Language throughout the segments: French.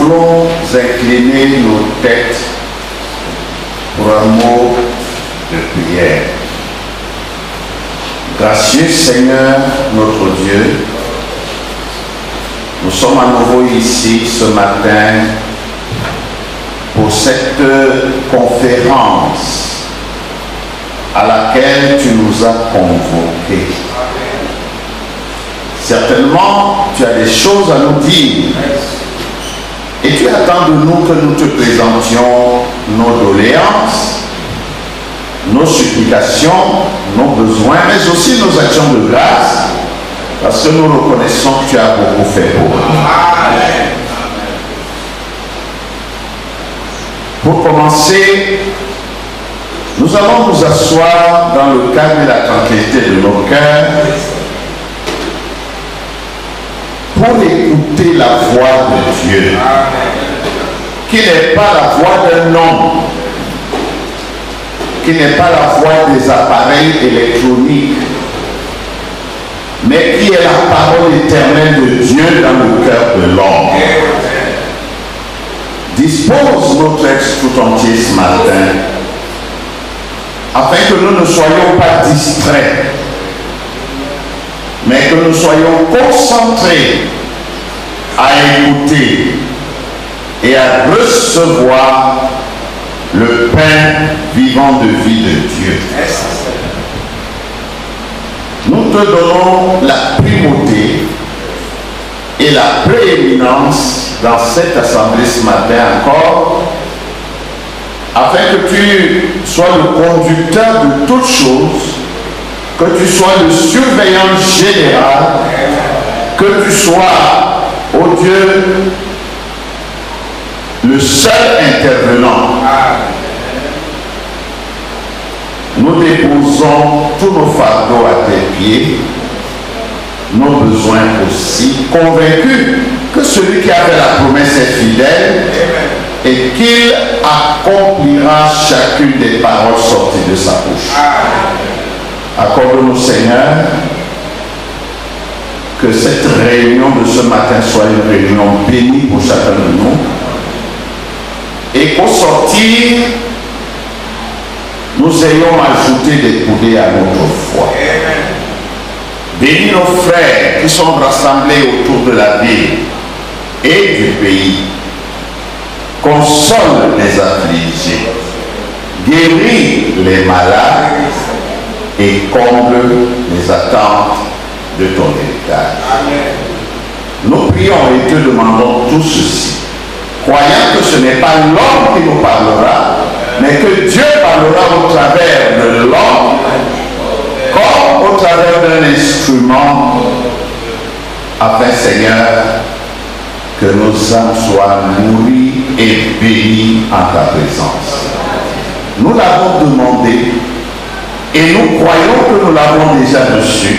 voulons incliner nos têtes pour un mot de prière. Gracieux Seigneur, notre Dieu, nous sommes à nouveau ici ce matin pour cette conférence à laquelle tu nous as convoqués. Certainement, tu as des choses à nous dire et tu attends de nous que nous te présentions nos doléances, nos supplications, nos besoins, mais aussi nos actions de grâce, parce que nous reconnaissons que tu as beaucoup fait pour nous. Pour commencer, nous allons nous asseoir dans le calme et la tranquillité de nos cœurs pour écouter la voix de Dieu, qui n'est pas la voix d'un homme, qui n'est pas la voix des appareils électroniques, mais qui est la parole éternelle de Dieu dans le cœur de l'homme. Dispose notre être tout entier ce matin, afin que nous ne soyons pas distraits, mais que nous soyons concentrés à écouter et à recevoir le pain vivant de vie de Dieu. Nous te donnons la primauté et la prééminence dans cette assemblée ce matin encore, afin que tu sois le conducteur de toutes choses, que tu sois le surveillant général, que tu sois, ô Dieu, le seul intervenant. Nous déposons tous nos fardeaux à tes pieds, nos besoins aussi, convaincus que celui qui a fait la promesse est fidèle et qu'il accomplira chacune des paroles sorties de sa bouche. Accorde-nous, Seigneur, que cette réunion de ce matin soit une réunion bénie pour chacun de nous et qu'au sortir, nous ayons ajouté des coudées à notre foi. Bénis nos frères qui sont rassemblés autour de la ville et du pays. Console les affligés, guéris les malades et comble les attentes de ton héritage. Nous prions et te demandons tout ceci, croyant que ce n'est pas l'homme qui nous parlera, mais que Dieu parlera au travers de l'homme, comme au travers d'un instrument, afin, Seigneur, que nos âmes soient nourries et bénies en ta présence. Nous l'avons demandé et nous croyons que nous l'avons déjà reçu,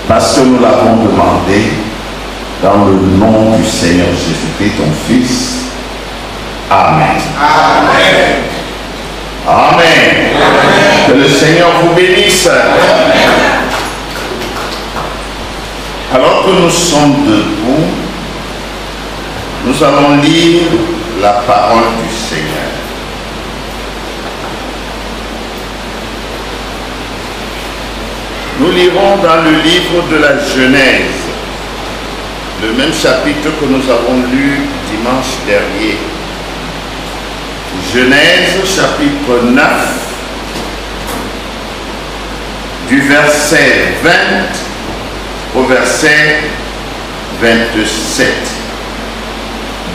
parce que nous l'avons demandé dans le nom du Seigneur Jésus-Christ, ton Fils. Amen. Amen. Amen. Amen. Que le Seigneur vous bénisse. Amen. Alors que nous sommes debout, nous allons lire la parole du Seigneur. Nous lirons dans le livre de la Genèse, le même chapitre que nous avons lu dimanche dernier. Genèse chapitre 9, du verset 20 au verset 27.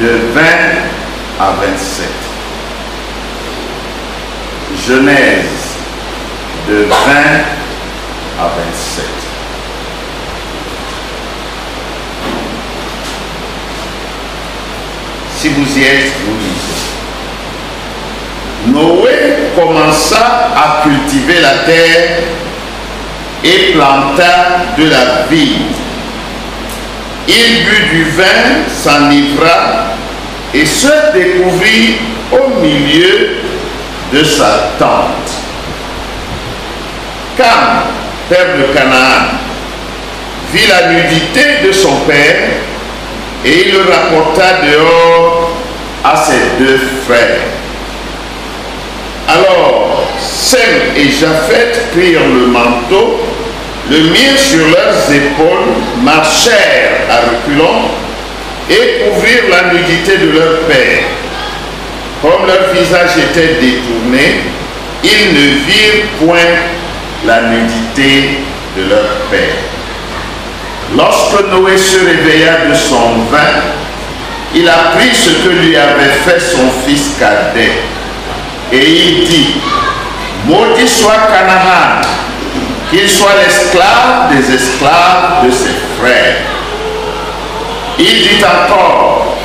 De 20 à 27. Genèse de 20 à 27. Si vous y êtes, vous lisez. Noé commença à cultiver la terre et planta de la vigne. Il but du vin, s'enivra et se découvrit au milieu de sa tente. Cam, père de Canaan, vit la nudité de son père et il le rapporta dehors à ses deux frères. Alors, Sem et Japheth prirent le manteau, le mirent sur leurs épaules, marchèrent à reculons et couvrirent la nudité de leur père. Comme leur visage était détourné, ils ne virent point la nudité de leur père. Lorsque Noé se réveilla de son vin, il apprit ce que lui avait fait son fils cadet. Et il dit, maudit soit Canaan, qu'il soit l'esclave des esclaves de ses frères. Il dit encore,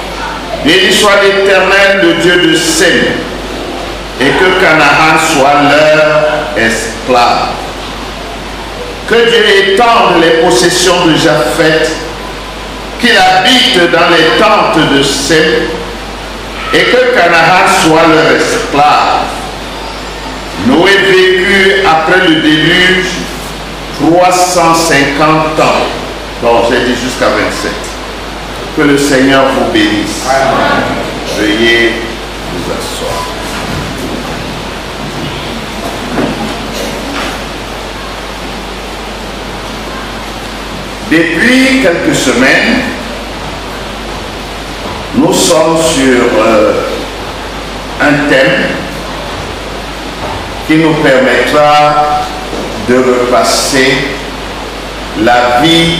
béni soit l'Éternel, le Dieu de Sem, et que Canaan soit leur esclave. Que Dieu étende les possessions de Japheth, qu'il habite dans les tentes de Sem, et que Canaan soit leur esclave. Noé vécut après le déluge 350 ans. Donc j'ai dit jusqu'à 27. Que le Seigneur vous bénisse. Amen. Veuillez vous asseoir. Depuis quelques semaines, nous sommes sur un thème qui nous permettra de repasser la vie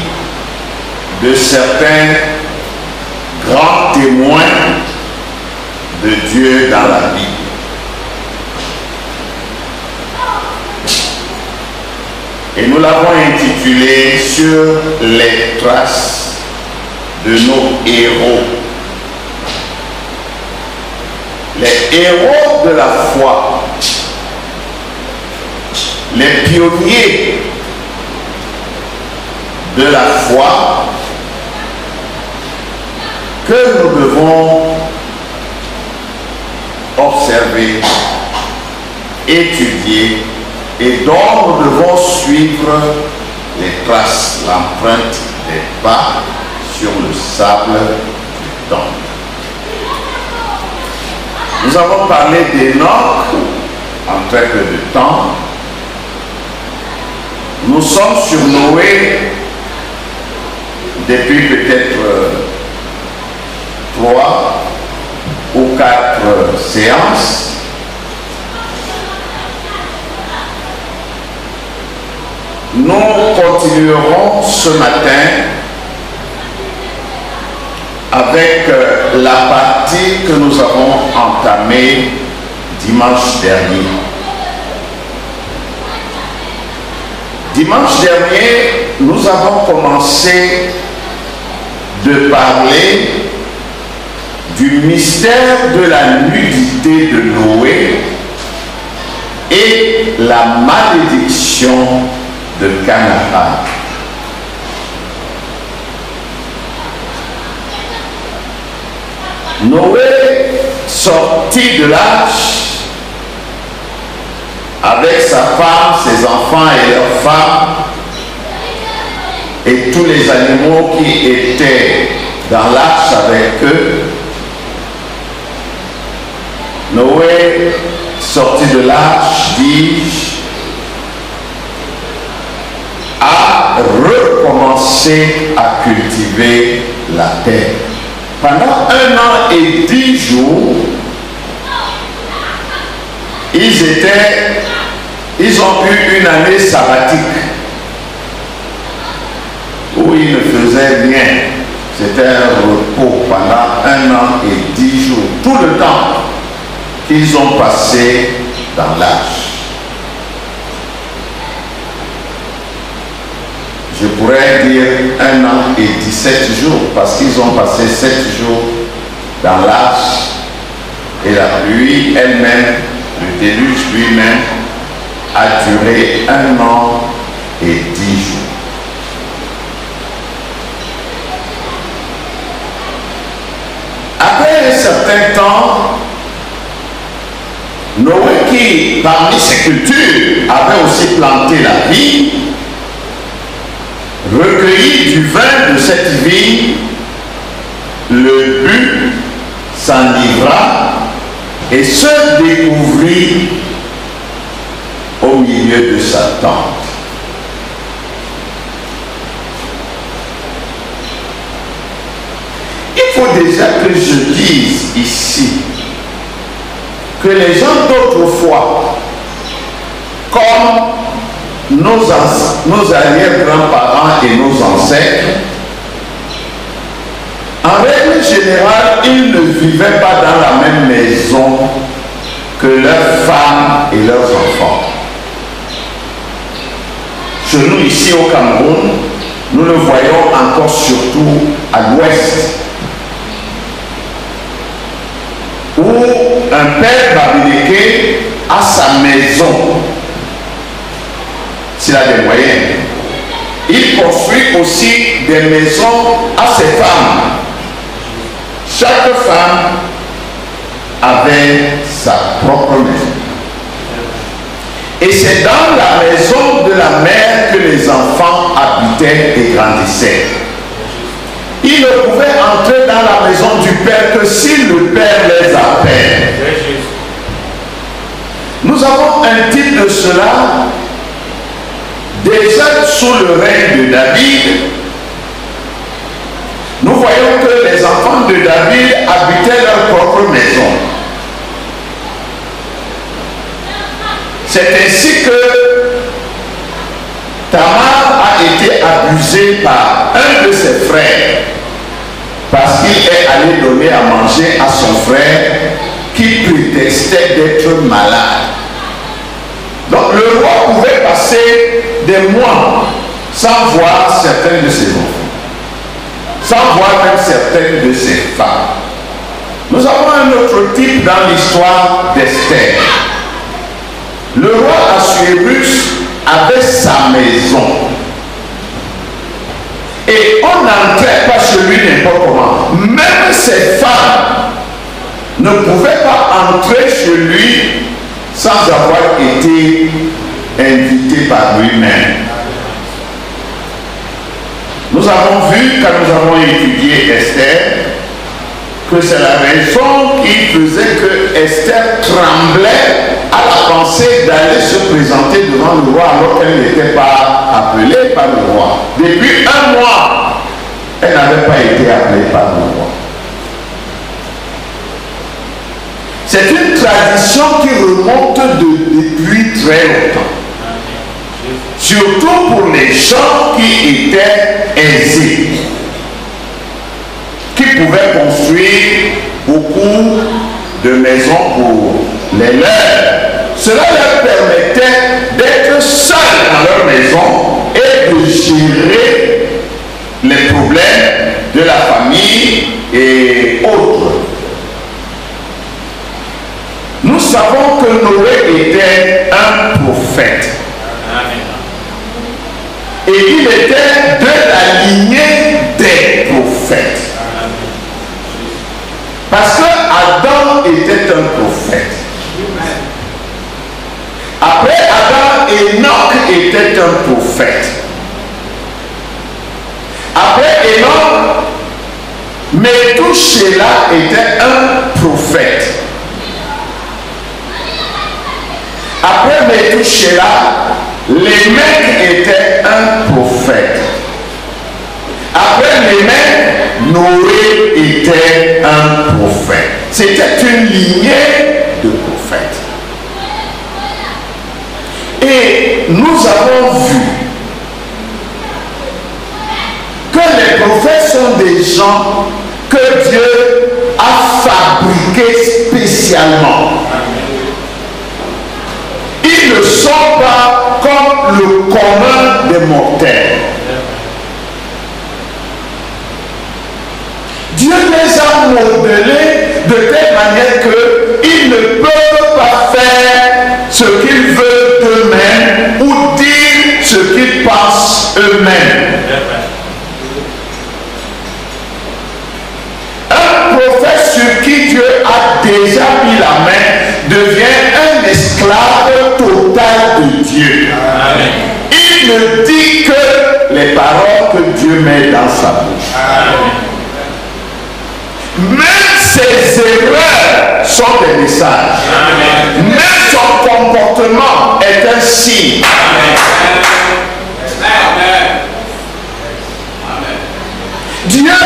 de certains grands témoins de Dieu dans la Bible. Et nous l'avons intitulé sur les traces de nos héros. Les héros de la foi, les pionniers de la foi que nous devons observer, étudier et dont nous devons suivre les traces, l'empreinte des pas sur le sable du temps. Nous avons parlé d'Enoch en très peu de temps. Nous sommes sur Noé depuis peut-être 3 ou 4 séances. Nous continuerons ce matin avec la partie que nous avons entamée dimanche dernier. Dimanche dernier, nous avons commencé de parler du mystère de la nudité de Noé et la malédiction de Canaan. Noé sortit de l'arche avec sa femme, ses enfants et leurs femmes et tous les animaux qui étaient dans l'arche avec eux. Noé sortit de l'arche, dis-je, a recommencé à cultiver la terre. Pendant 1 an et 10 jours, ils ont eu une année sabbatique où ils ne faisaient rien. C'était un repos pendant 1 an et 10 jours. Tout le temps qu'ils ont passé dans l'arche. Je pourrais dire 1 an et 17 jours parce qu'ils ont passé 7 jours dans l'arche et la pluie elle-même, le déluge lui-même a duré 1 an et 10 jours. Après un certain temps, Noé qui parmi ses cultures avait aussi planté la vigne, recueillit du vin de cette vigne livra et se découvrit au milieu de sa tente. Il faut déjà que je dise ici que les gens d'autrefois, comme nos arrière-grands-parents et nos ancêtres, en règle générale, ils ne vivaient pas dans la même maison que leurs femmes et leurs enfants. Chez nous, ici au Cameroun, nous le voyons encore surtout à l'ouest, où un père babylonique a sa maison, s'il a des moyens. Il construit aussi des maisons à ses femmes. Chaque femme avait sa propre maison. Et c'est dans la maison de la mère que les enfants habitaient et grandissaient. Ils ne pouvaient entrer dans la maison du père que si le père les appelle. Nous avons un type de cela déjà sous le règne de David. Nous voyons que les enfants de David habitaient leur propre maison. C'est ainsi que Tamar a été abusée par un de ses frères parce qu'il est allé donner à manger à son frère qui prétextait d'être malade. Donc le roi pouvait passer des mois sans voir certains de ses enfants, sans voir même certaines de ses femmes. Nous avons un autre type dans l'histoire d'Esther. Le roi Assuérus avait sa maison. Et on n'entrait pas chez lui n'importe comment. Même ses femmes ne pouvaient pas entrer chez lui sans avoir été invitées par lui-même. Nous avons vu, quand nous avons étudié Esther, que c'est la raison qui faisait que Esther tremblait à la pensée d'aller se présenter devant le roi alors qu'elle n'était pas appelée par le roi. Depuis un mois, elle n'avait pas été appelée par le roi. C'est une tradition qui remonte depuis très longtemps. Surtout pour les gens qui étaient aisés, qui pouvaient construire beaucoup de maisons pour les leurs. Cela leur permettait d'être seuls dans leur maison et de gérer les problèmes de la famille et autres. Nous savons que Noé était un prophète. Et il était de la lignée des prophètes. Parce que Adam était un prophète. Après Adam, Enoch était un prophète. Après Enoch, Methushélah était un prophète. Après Methushélah, Lémec était un prophète. Après Lémec, Noé était un prophète. C'était une lignée de prophètes. Et nous avons vu que les prophètes sont des gens que Dieu a fabriqués spécialement. Ils ne sont pas comme le commun des mortels. Dieu les a modelés de telle manière qu'ils ne peuvent pas faire ce qu'ils veulent d'eux-mêmes ou dire ce qu'ils pensent eux-mêmes. Un prophète sur qui Dieu a déjà mis la main devient un esclave total de Dieu. Amen. Il ne dit que les paroles que Dieu met dans sa bouche. Amen. Même ses erreurs sont des messages. Amen. Même son comportement est un signe. Amen. Dieu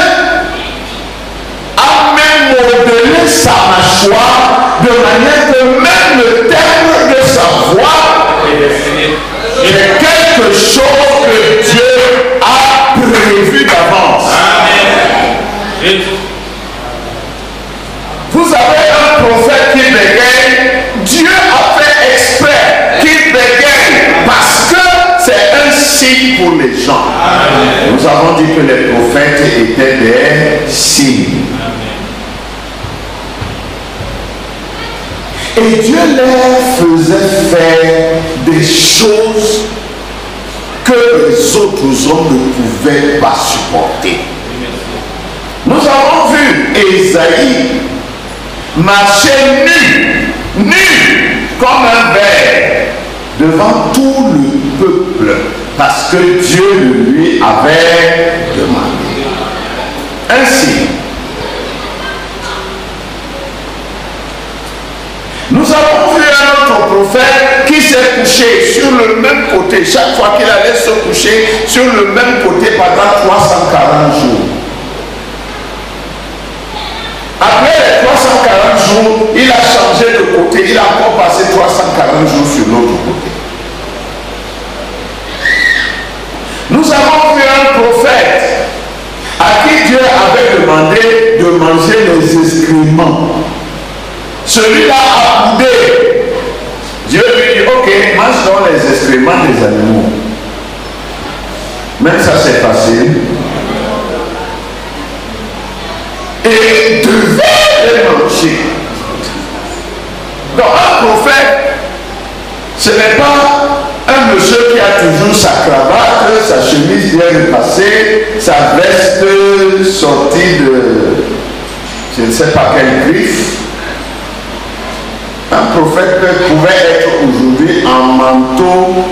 a même modelé sa mâchoire de manière que même le timbre de sa voix est quelque chose que Dieu a prévu d'avance. Amen. Vous avez un prophète qui bégaye, Dieu a fait exprès qu'il bégaye parce que c'est un signe pour les gens. Amen. Nous avons dit que les prophètes étaient des signes. Amen. Et Dieu leur faisait faire des choses que les autres hommes ne pouvaient pas supporter. Nous avons vu Ésaïe marcher nu comme un ver devant tout le peuple parce que Dieu lui avait demandé. Ainsi, nous avons vu un autre prophète qui s'est couché sur le même côté chaque fois qu'il allait se coucher sur le même côté pendant 340 jours. Après les 340 jours, il a changé de côté, il a encore passé 340 jours sur l'autre côté. Nous avons vu un prophète à qui Dieu avait demandé de manger les excréments. Celui-là a boudé. Dieu lui dit, ok, mange donc les excréments des animaux. Même ça c'est facile. Et devait les manger. Donc un prophète, ce n'est pas un monsieur qui a toujours sa cravate, sa chemise bien repassée, sa veste sortie de je ne sais pas quelle griffe. Un prophète pouvait être aujourd'hui en manteau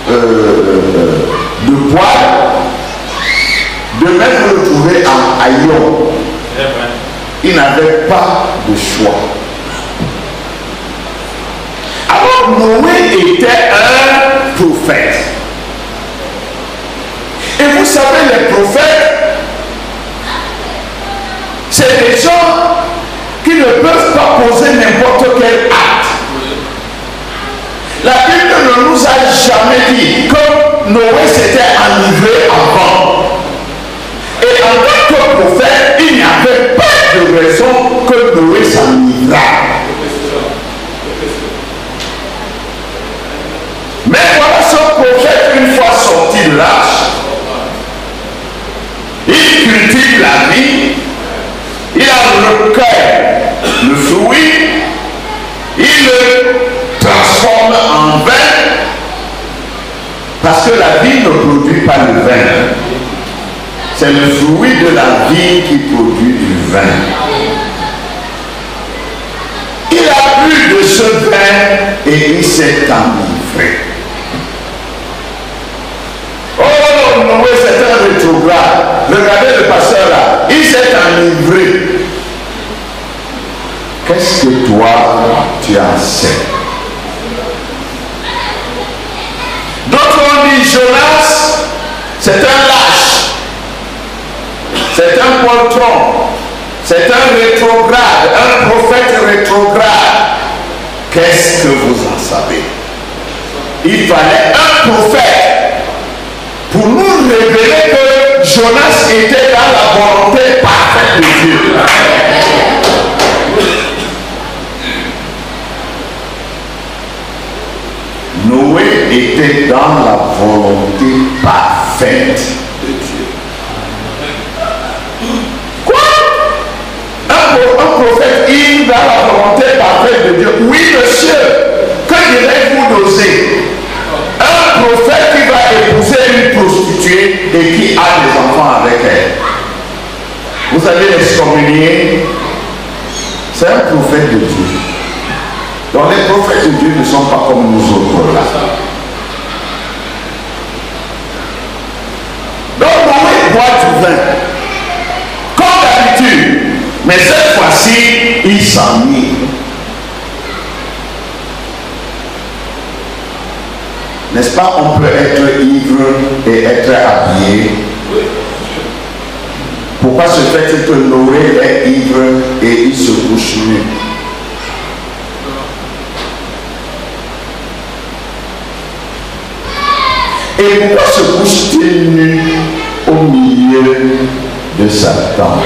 de poil, de même le trouver en haillon. Il n'avait pas de choix. Alors Noé était un prophète. Et vous savez, les prophètes, c'est des gens qui ne peuvent pas poser n'importe quel acte. La Bible ne nous a jamais dit que Noé s'était enivré avant. Et en tant que prophète, il n'y avait pas de raison que Noé s'enivra. Mais voilà ce prophète, une fois sorti de l'arche, il cultive la vie, il en recueille le fruit, il le transforme en vin, parce que la vie ne produit pas le vin. C'est le fruit de la vie qui produit du vin. Il a bu de ce vin et il s'est enivré. Oh, Noé, c'est un rétrograde. Regardez le pasteur là. Il s'est enivré. Qu'est-ce que toi, tu en sais? D'autres ont dit Jonas, c'est un lâche. C'est un poltron, c'est un rétrograde, un prophète rétrograde. Qu'est-ce que vous en savez? Il fallait un prophète pour nous révéler que Jonas était dans la volonté parfaite de Dieu. Noé était dans la volonté parfaite de Dieu. Un prophète, il dans la volonté parfaite de Dieu. Oui, monsieur, que direz-vous d'oser? Un prophète qui va épouser une prostituée et qui a des enfants avec elle. Vous allez l'excommunier. C'est un prophète de Dieu. Donc les prophètes de Dieu ne sont pas comme nous autres là. Donc Noé boit du vin. Comme d'habitude, Mais cette fois-ci, il s'ennuie. N'est-ce pas, on peut être ivre et être habillé. Pourquoi se fait-il que Noé est ivre et il se couche nu? Et pourquoi se couche-t-il nu au milieu de sa tente?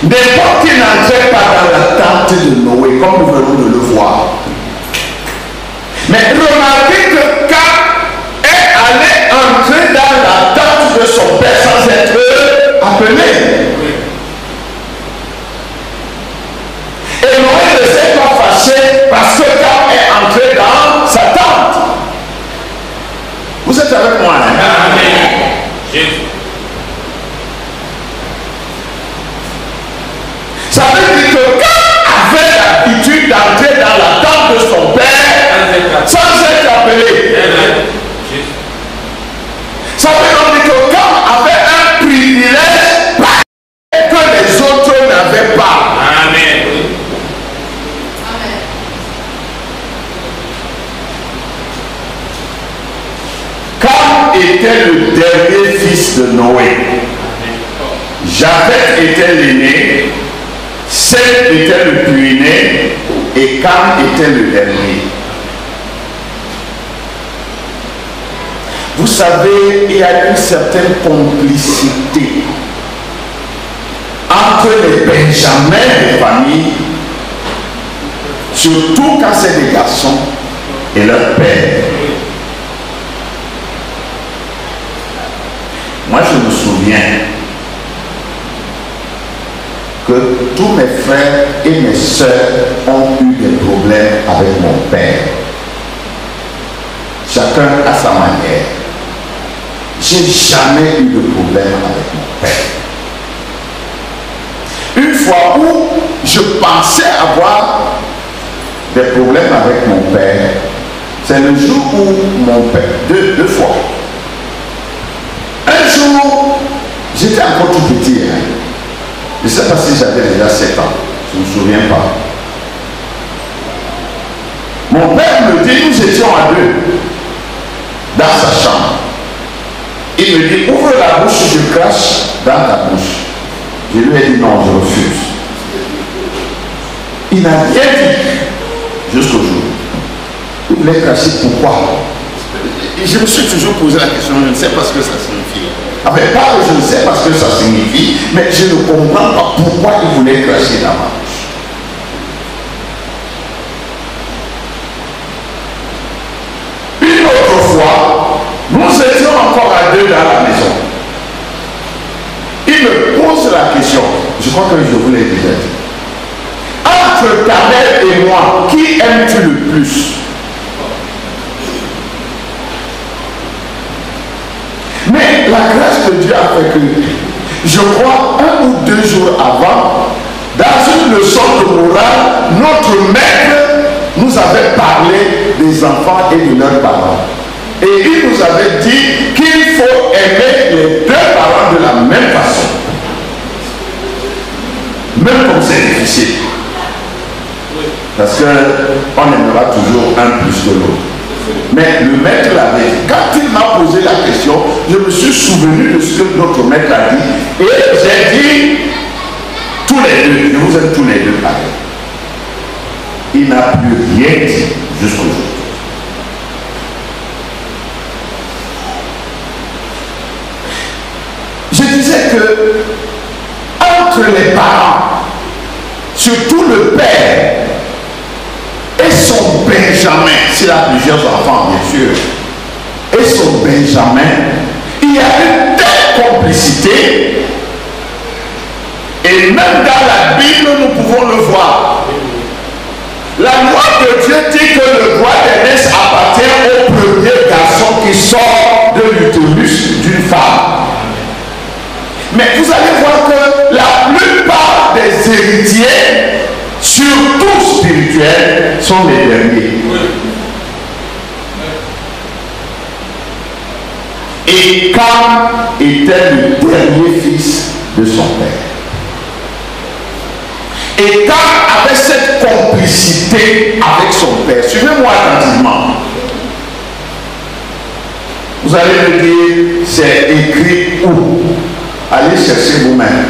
N'importe qui n'entrait pas dans la tente de Noé, comme nous venons de le voir. Mais remarquez que quand est allé entrer dans la tente de son père sans être appelé. Et Noé ne s'est pas fâché parce que quand est entré dans sa tente. Vous êtes avec moi, hein? Amen. Ça veut dire que quand avait l'habitude d'entrer dans la tente de son père sans être appelé. Ça veut dire que quand avait un privilège que les autres n'avaient pas. Amen. Cam était le dernier fils de Noé. Japhet était l'aîné. Seth était le plus aîné et Cam était le dernier. Vous savez, il y a une certaine complicité entre les benjamins des familles, surtout quand c'est des garçons, et leur père. Moi, je me souviens que tous mes frères et mes soeurs ont eu des problèmes avec mon père. Chacun à sa manière. J'ai jamais eu de problème avec mon père. Une fois où je pensais avoir des problèmes avec mon père, c'est le jour où mon père, deux fois. Un jour, j'étais encore tout petit, hein. Je ne sais pas si j'avais déjà 7 ans, je ne me souviens pas. Mon père me dit, nous étions à deux, dans sa chambre. Il me dit, ouvre la bouche, je crache dans ta bouche. Je lui ai dit, non, je refuse. Il n'a rien dit jusqu'au jour. Il voulait cracher, pourquoi? Et je me suis toujours posé la question, je ne sais pas ce que ça signifie. Enfin, pas je ne sais pas ce que ça signifie, mais je ne comprends pas pourquoi il voulait cracher dans ma bouche. Une autre fois, nous étions encore à deux dans la maison. Il me pose la question, je crois que je vous l'ai déjà dit. Entre ta mère et moi, qui aimes-tu le plus? Mais la grâce de Dieu a fait que, je crois, 1 ou 2 jours avant, dans une leçon de morale, notre maître nous avait parlé des enfants et de leurs parents. Et il nous avait dit qu'il faut aimer les deux parents de la même façon. Même comme c'est difficile. Parce qu'on aimera toujours un plus que l'autre. Mais le maître l'avait dit. Quand il m'a posé la question, je me suis souvenu de ce que notre maître a dit. Et j'ai dit, tous les deux, je vous aime tous les deux pareil. Il n'a plus rien dit jusqu'au jour. Je disais que entre les parents, surtout le père et son Benjamin, s'il a plusieurs enfants bien sûr, et son Benjamin, il y a une telle complicité, et même dans la Bible nous pouvons le voir. La loi de Dieu dit que le droit d'aînesse appartient au premier garçon qui sort de l'utérus d'une femme. Mais vous allez voir que la plupart des héritiers, surtout spirituels, sont les derniers. Et Cam était le dernier fils de son père. Et Cam avait cette complicité avec son père. Suivez-moi attentivement. Vous allez me dire, c'est écrit où? Allez chercher vous-même.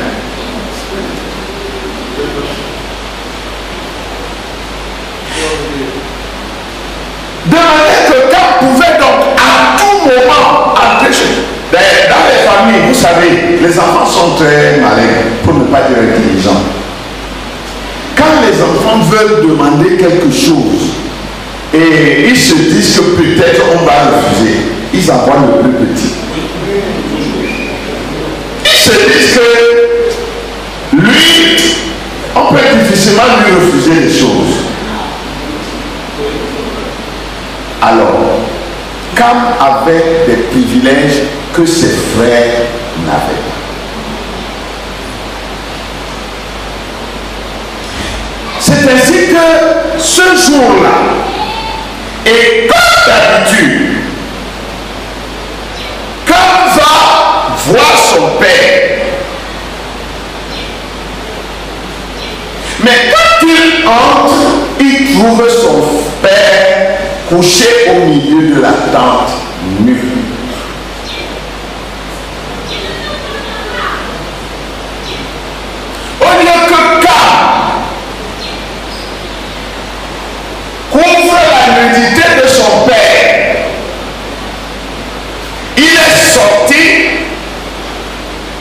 De manière que Cam pouvait donc à tout moment entrer chez lui. Dans les familles, vous savez, les enfants sont très malins, pour ne pas dire intelligents. Quand les enfants veulent demander quelque chose et ils se disent que peut-être on va refuser, ils envoient le plus petit. Ils se disent que lui, on peut difficilement lui refuser les choses. Alors, Cam avait des privilèges que ses frères n'avaient pas. C'est ainsi que ce jour-là, et comme d'habitude, Cam va voir son père. Mais quand il entre, il trouve son père couché au milieu de la tente, nu. Au lieu que Cam couvre la nudité de son père, il est sorti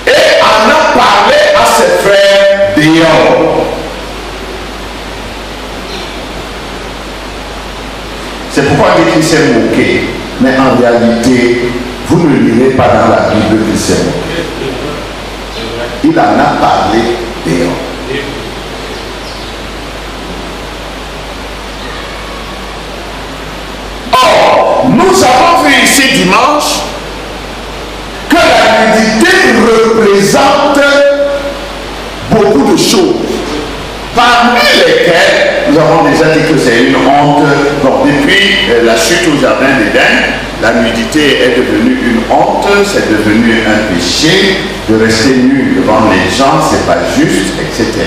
et en a parlé à ses frères dehors. C'est pourquoi il dit qu'il s'est moqué. Mais en réalité, vous ne lirez pas dans la Bible qu'il s'est moqué. Il en a parlé dehors. Or, nous avons vu ici dimanche que la nudité représente beaucoup de choses. Parmi lesquelles nous avons déjà dit que c'est une honte. Donc depuis la chute au jardin d'Éden, la nudité est devenue une honte, c'est devenu un péché. De rester nu devant les gens, c'est pas juste, etc.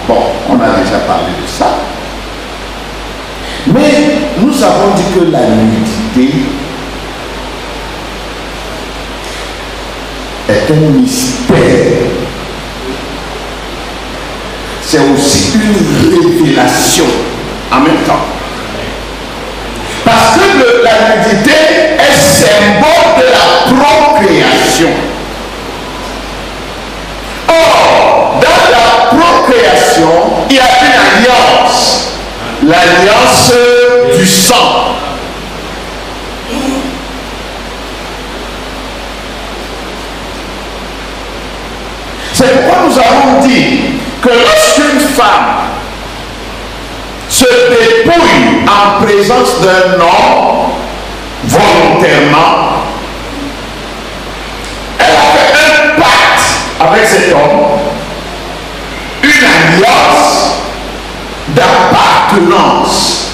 Bon, on a déjà parlé de ça. Mais nous avons dit que la nudité est un mystère. C'est aussi une révélation en même temps. Parce que la nudité est symbole de la procréation. Or, dans la procréation, il y a une alliance. L'alliance du sang. C'est pourquoi nous avons dit que lorsqu'une femme se dépouille en présence d'un homme volontairement, elle a fait un pacte avec cet homme, une alliance d'appartenance.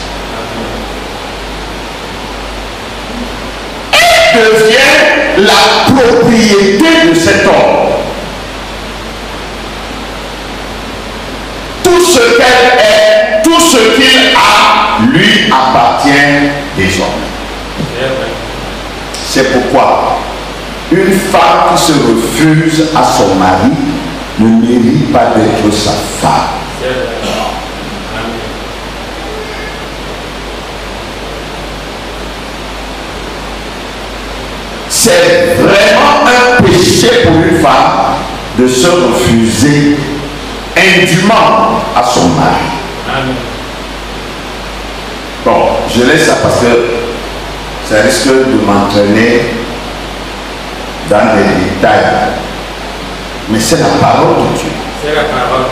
Elle devient la propriété de cet homme. Tout ce qu'elle est, tout ce qu'il a, lui appartient désormais. C'est pourquoi une femme qui se refuse à son mari ne mérite pas d'être sa femme. C'est vraiment un péché pour une femme de se refuser indûment à son mari. Amen. Bon, je laisse ça parce que ça risque de m'entraîner dans des détails. Mais c'est la parole de Dieu. C'est la parole.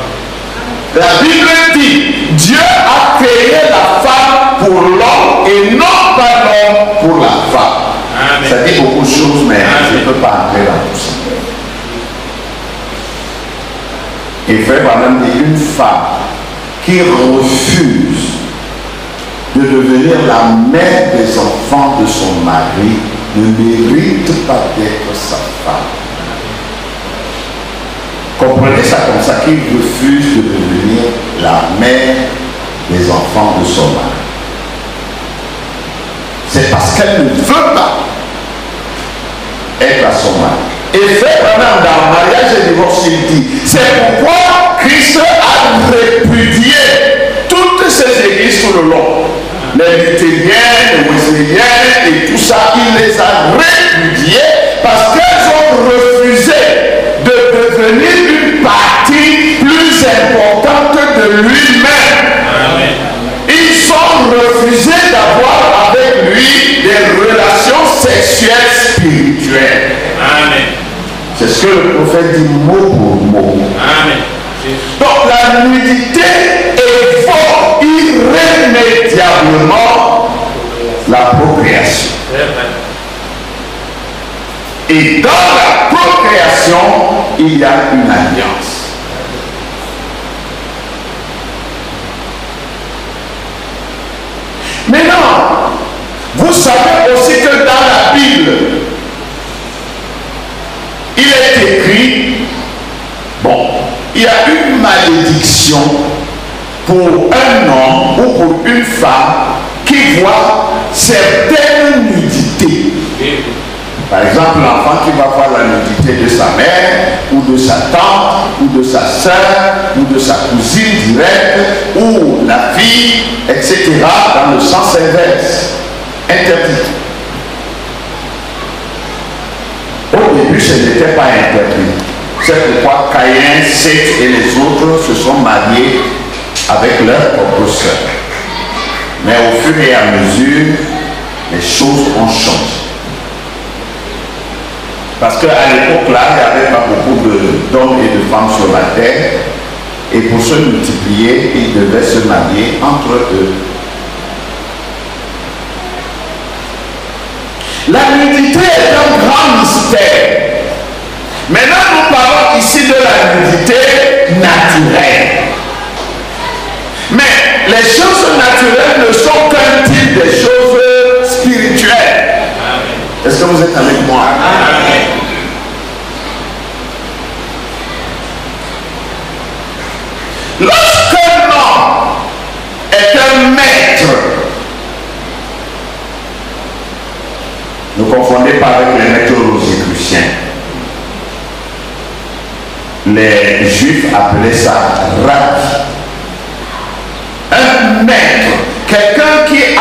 La Bible dit, Dieu a créé la femme pour l'homme et non pas l'homme pour la femme. Amen. Ça dit beaucoup de choses, mais Amen. Je ne peux pas entrer dans tout ça. Et frère Branham dit, une femme qui refuse de devenir la mère des enfants de son mari ne mérite pas d'être sa femme. Comprenez ça comme ça, qu'il refuse de devenir la mère des enfants de son mari. C'est parce qu'elle ne veut pas être à son mari. Et fait pendant dans le mariage et divorce, il dit, c'est pourquoi Christ a répudié toutes ces églises tout le long. Les luthériens, les wesléens et tout ça, il les a répudiés parce qu'elles ont refusé de devenir une partie plus importante de lui-même. Ils ont refusé d'avoir avec lui des relations sexuelles spirituelles. Amen. C'est ce que le prophète dit mot pour mot. Amen. Donc la nudité évoque irrémédiablement la procréation. Et dans la procréation, il y a une alliance. Maintenant, vous savez aussi que dans la Bible, il est écrit, bon, il y a une malédiction pour un homme ou pour une femme qui voit certaines nudités. Par exemple, l'enfant qui va voir la nudité de sa mère, ou de sa tante, ou de sa soeur, ou de sa cousine directe, ou la fille, etc., dans le sens inverse, interdit. Au début, ce n'était pas interdit. C'est pourquoi Caïn, Seth et les autres se sont mariés avec leur propre sœur. Mais au fur et à mesure, les choses ont changé. Parce qu'à l'époque là, il n'y avait pas beaucoup d'hommes et de femmes sur la terre. Et pour se multiplier, ils devaient se marier entre eux. La nudité est un grand mystère. Maintenant, nous parlons ici de la nudité naturelle. Mais les choses naturelles ne sont qu'un type de choses spirituelles. Est-ce que vous êtes avec moi? Amen. Lorsqu'un homme est un maître, ne confondez pas avec les maîtres rosicruciens. Les juifs appelaient ça rabbi. Un maître, quelqu'un qui a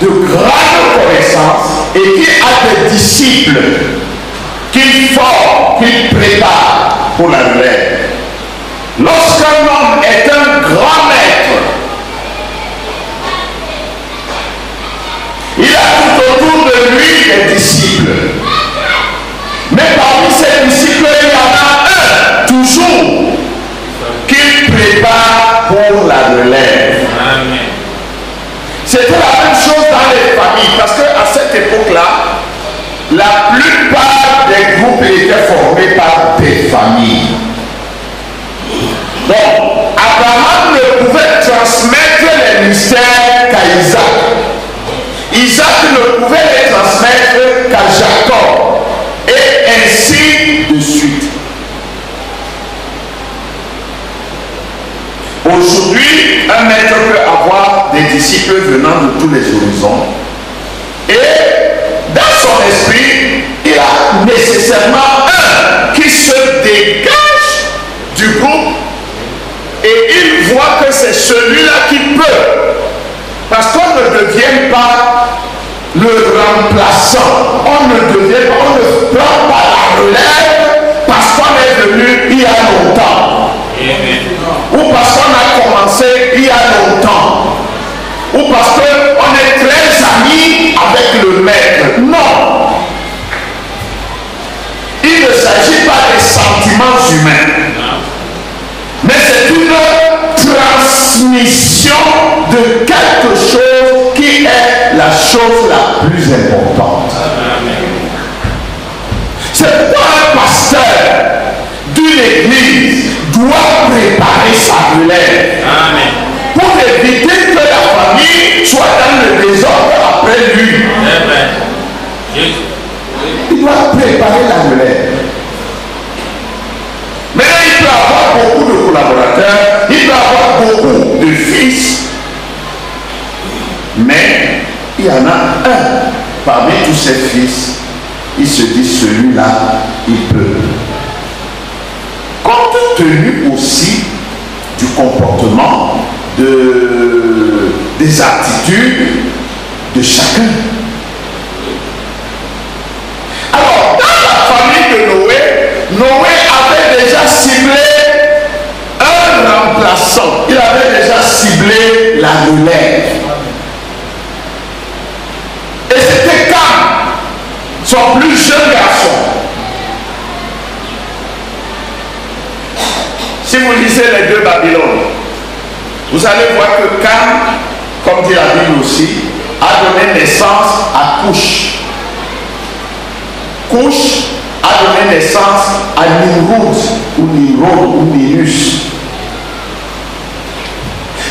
de grandes connaissances et qui a des disciples qu'il forme, qu'il prépare pour la relève. Lorsqu'un homme est un grand maître, il a tout autour de lui des disciples. Mais parmi ces disciples, il y en a un, toujours, qu'il prépare pour la relève. C'était la même chose dans les familles, parce qu'à cette époque-là, la plupart des groupes étaient formés par des familles. Donc, Abraham ne pouvait transmettre les mystères qu'à Isaac. Isaac ne pouvait les transmettre qu'à Jacob. Et ainsi de suite. Aujourd'hui, un maître peut avoir des disciples venant de tous les horizons. Et dans son esprit, il a nécessairement un qui se dégage du groupe. Et il voit que c'est celui-là qui peut. Parce qu'on ne devient pas le remplaçant. On ne devient pas, on ne prend pas la relève parce qu'on est venu il y a longtemps. Ou parce qu'on a commencé il y a longtemps. Ou parce qu'on est très amis avec le maître. Non. Il ne s'agit pas des sentiments humains. Mais c'est une transmission de quelque chose qui est la chose la plus importante. C'est pourquoi un pasteur d'une église doit préparer sa relève. Pour éviter que la famille soit dans le désordre après lui. il doit préparer la relève. Maintenant, il peut avoir beaucoup de collaborateurs, il peut avoir beaucoup de fils, mais il y en a un parmi tous ses fils, il se dit celui-là, il peut. Compte tenu aussi du comportement, des attitudes de chacun. Alors, dans la famille de Noé, Noé avait déjà ciblé un remplaçant. Il avait déjà ciblé la relève. Et c'était Cam, son plus jeune garçon. Si vous lisez les deux Babylone, vous allez voir que Cam, comme dit la Bible aussi, a donné naissance à Cush. Cush a donné naissance à Nimrod ou Nirus.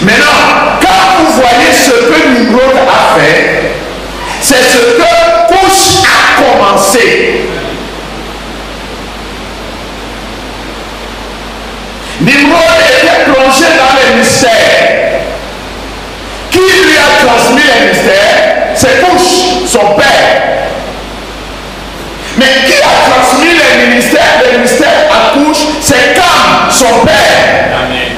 Maintenant, quand vous voyez ce que Nimrod a fait, c'est ce que Cush a commencé. Nimrod était plongé dans les mystères. Qui lui a transmis les mystères? C'est Cush, son père. Mais qui a transmis les mystères à Cush? C'est Cam, son père. Amen.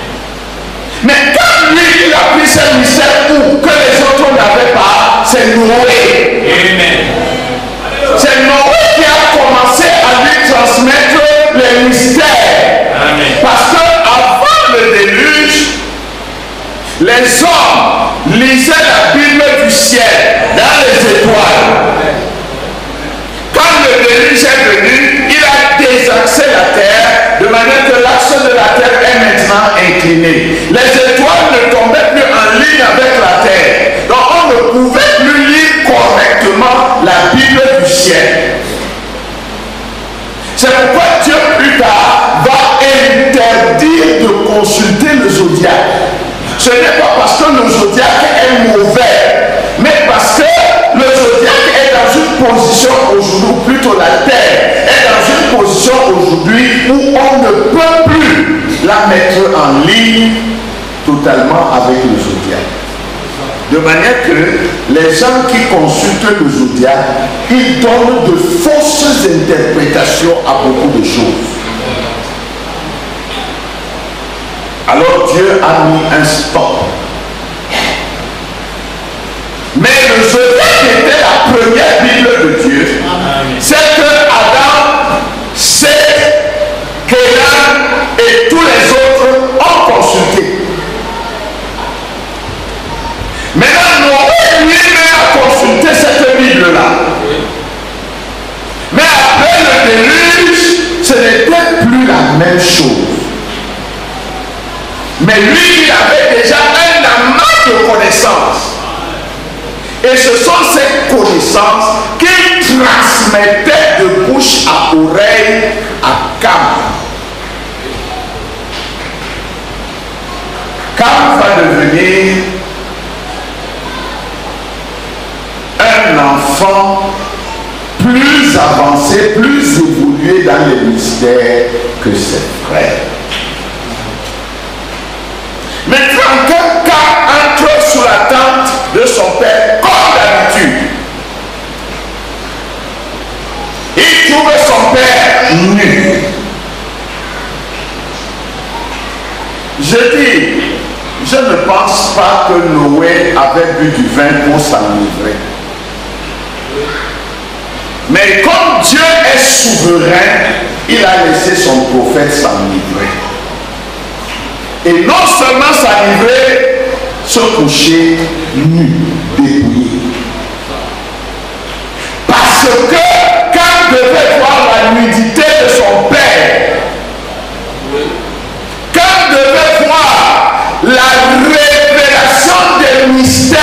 Mais quand lui, il a pris ces mystères que les autres n'avaient pas, c'est Noé. Amen. C'est Noé qui a commencé à lui transmettre les mystères. Amen. Parce que avant le déluge, les hommes lisaient la Bible du ciel dans les étoiles. Quand le déluge est venu, il a désaxé la terre de manière que l'axe de la terre est maintenant incliné. Les étoiles ne tombaient plus en ligne avec la terre. Donc on ne pouvait plus lire correctement la Bible du ciel. C'est pourquoi Dieu plus tard va interdire de consulter le zodiaque. Ce n'est pas parce que le zodiaque est mauvais, mais parce que le zodiaque est dans une position aujourd'hui, ou plutôt la terre est dans une position aujourd'hui où on ne peut plus la mettre en ligne totalement avec le zodiaque. De manière que les gens qui consultent le zodiaque, ils donnent de fausses interprétations à beaucoup de choses. Alors Dieu a mis un stop. Mais le zodiaque était la première Bible de Dieu. C'est que Adam, Seth, Kénan et tous les autres ont consulté. Maintenant, Noé lui-même a consulté cette Bible-là. Mais après le déluge, ce n'était plus la même chose. Mais lui, il avait déjà un amas de connaissances. Et ce sont ces connaissances qu'il transmettait de bouche à oreille à Cam. Cam va devenir un enfant plus avancé, plus évolué dans les mystères que ses frères. Mais quand Cam entre sous la tente de son père, comme d'habitude, il trouve son père nu. Je dis, je ne pense pas que Noé avait bu du vin pour s'enivrer. Mais comme Dieu est souverain, il a laissé son prophète s'enivrer. Et non seulement s'enivrer, se coucher nu, dépouillé. Parce que quand devait voir la nudité de son père, quand devait voir la révélation des mystères,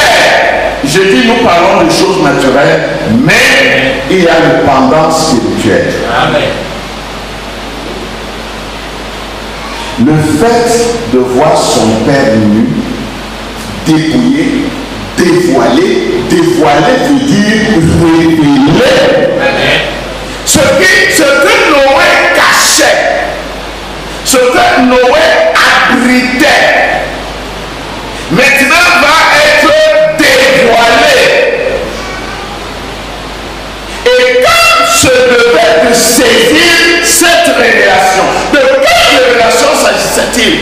je dis nous parlons de choses naturelles, mais il y a le pendant spirituel. Amen. Le fait de voir son père nu, dépouillé, dévoilé veut dire révélé. Ce que Noé cachait, ce que Noé abritait, maintenant va être dévoilé. Et quand je devais saisir cette révélation, de quelle révélation s'agissait-il?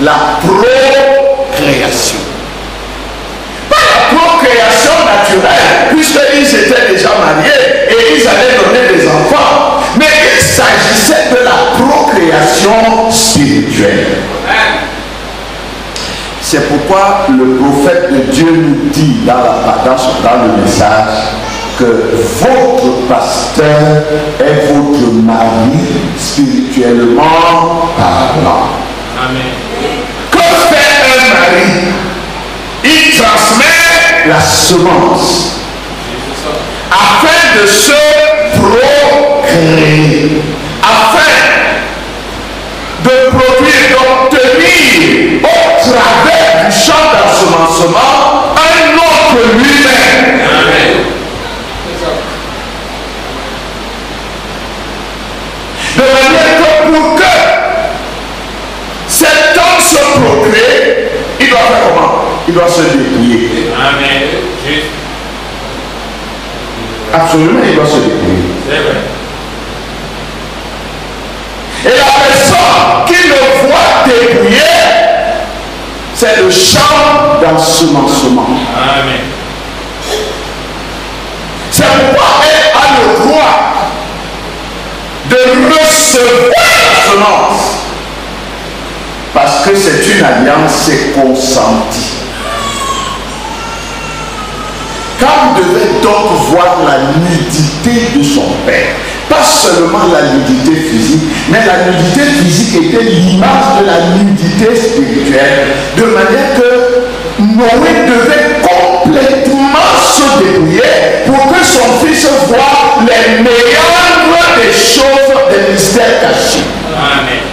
La procréation. Pas la procréation naturelle, puisqu'ils étaient déjà mariés et ils allaient donner des enfants. Mais il s'agissait de la procréation spirituelle. C'est pourquoi le prophète de Dieu nous dit dans le message que votre pasteur est votre mari spirituellement parlant. Amen. Que fait un mari? Il transmet la semence afin de se procréer, afin de produire, d'obtenir au travers du champ d'ensemencement un autre lui-même. Amen. De manière que pour que cet homme se procrée, il doit faire comment? Il doit se dépouiller. Amen. Absolument, il doit se dépouiller. C'est vrai. Et la personne qui le voit dépouiller, c'est le champ d'ensemencement. Amen. C'est pourquoi elle a le droit de recevoir la semence, parce que c'est une alliance consentie. Quand vous devez donc voir la nudité de son père, pas seulement la nudité physique, mais la nudité physique était l'image de la nudité spirituelle, de manière que Noé devait complètement se débrouiller pour que son fils voie les meilleures des choses, des mystères cachés. Amen.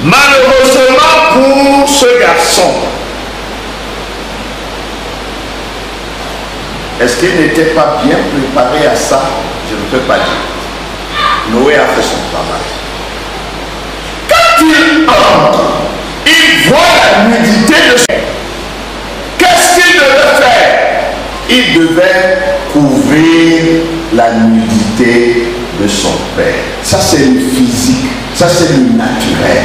Malheureusement pour ce garçon, est-ce qu'il n'était pas bien préparé à ça? Je ne peux pas dire. Noé a fait son travail. Quand il entre, il voit la nudité de son père. Qu'est-ce qu'il devait faire? Il devait couvrir la nudité de son père. Ça, c'est le physique. Ça, c'est le naturel.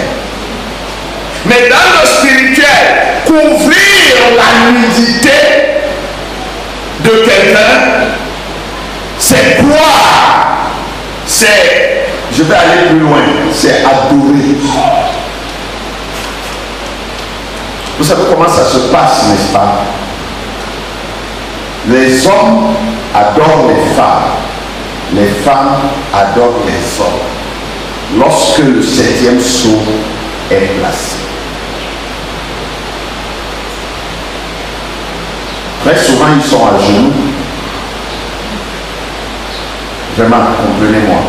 Mais dans le spirituel, couvrir la nudité de quelqu'un, c'est quoi? C'est, je vais aller plus loin, c'est adorer. Vous savez comment ça se passe, n'est-ce pas? Les hommes adorent les femmes adorent les hommes. Lorsque le 7e sceau est placé. Très souvent, ils sont à genoux. Vraiment, comprenez-moi.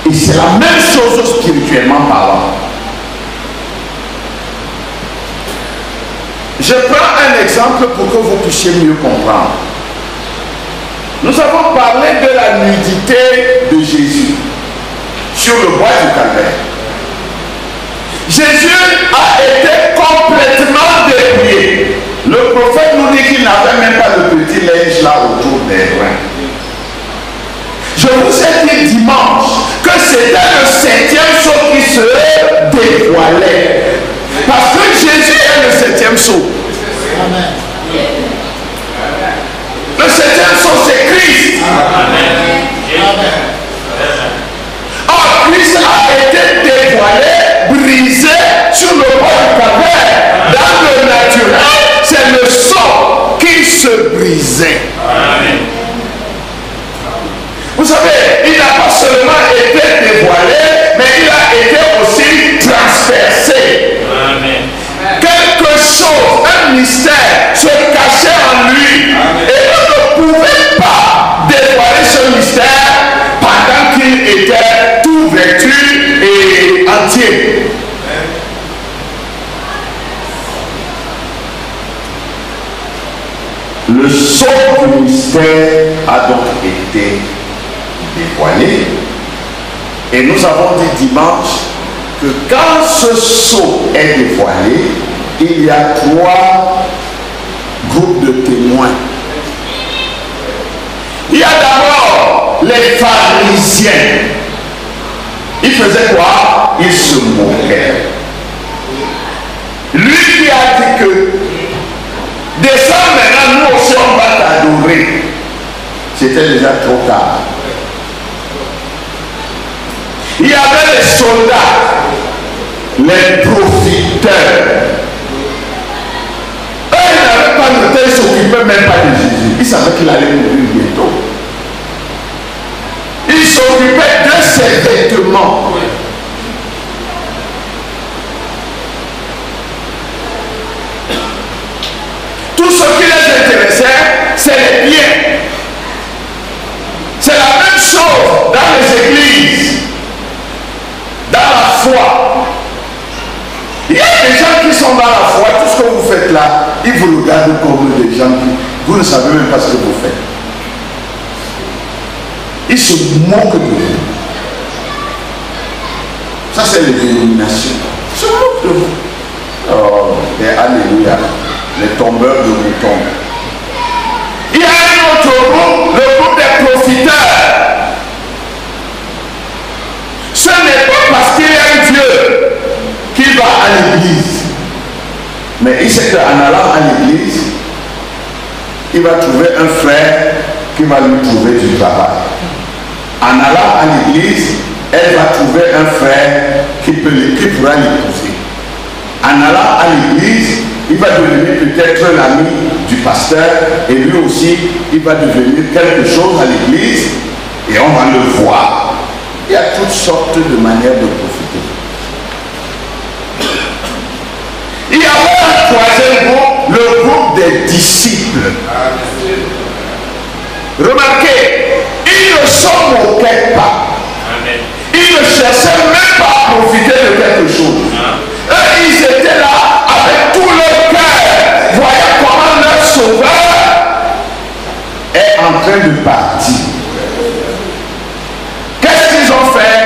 Et c'est la même chose spirituellement parlant. Je prends un exemple pour que vous puissiez mieux comprendre. Nous avons parlé de la nudité de Jésus sur le bois du Calvaire. Jésus a été complètement dépouillé. Le prophète nous dit qu'il n'avait même pas le petit linge là autour des reins. Je vous ai dit dimanche que c'était le 7e sceau qui se dévoilait. Parce que Jésus est le 7e sceau. Amen. Le 7e sceau, c'est Christ. Amen. Or, Christ a été dévoilé, brisé sur le bois du Calvaire. Dans le naturel, c'est le sceau qui se brisait. Amen. Vous savez, il n'a pas seulement été dévoilé, mais il a été aussi transpercé. Amen. Quelque chose, un mystère se cachait en lui. Amen. Et on ne pouvait pas dévoiler ce mystère pendant qu'il était tout vêtu et entier. Le sceau du mystère a donc été dévoilé. Et nous avons dit dimanche que quand ce sceau est dévoilé, il y a 3 groupes de témoins. Il y a d'abord les pharisiens. Ils faisaient quoi? Ils se moquaient. Lui qui a dit que descends maintenant, nous aussi on va t'adorer. C'était déjà trop tard. Il y avait les soldats, les profiteurs. Eux, ils n'avaient pas noté, ils ne s'occupaient même pas de Jésus. Ils savaient qu'il allait mourir bientôt. Ils s'occupaient de ses vêtements. Tout ce qui les intéressait, c'est les biens. C'est la même chose dans les églises, dans la foi. Il y a des gens qui sont dans la foi, tout ce que vous faites là, ils vous regardent comme des gens qui, vous ne savez même pas ce que vous faites. Ils se moquent de vous. Ça, c'est les dénominations. Ils se moquent de vous. Oh, et alléluia. Les tombeurs de moutons. Il y a un autre groupe, le groupe des profiteurs. Ce n'est pas parce qu'il y a un Dieu qu'il va à l'église. Mais il sait qu'en allant à l'église, il va trouver un frère qui va lui trouver du travail. En allant à l'église, elle va trouver un frère qui pourra l'épouser. En allant à l'église, il va devenir peut-être l'ami du pasteur et lui aussi, il va devenir quelque chose à l'église et on va le voir. Il y a toutes sortes de manières de profiter. Il y avait un troisième groupe, le groupe des disciples. Remarquez, ils ne s'en moquaient pas. Ils ne cherchaient même pas à profiter de quelque chose. Eux, ils étaient là avec tout leur cœur, voyant comment leur sauveur est en train de partir. Qu'est-ce qu'ils ont fait?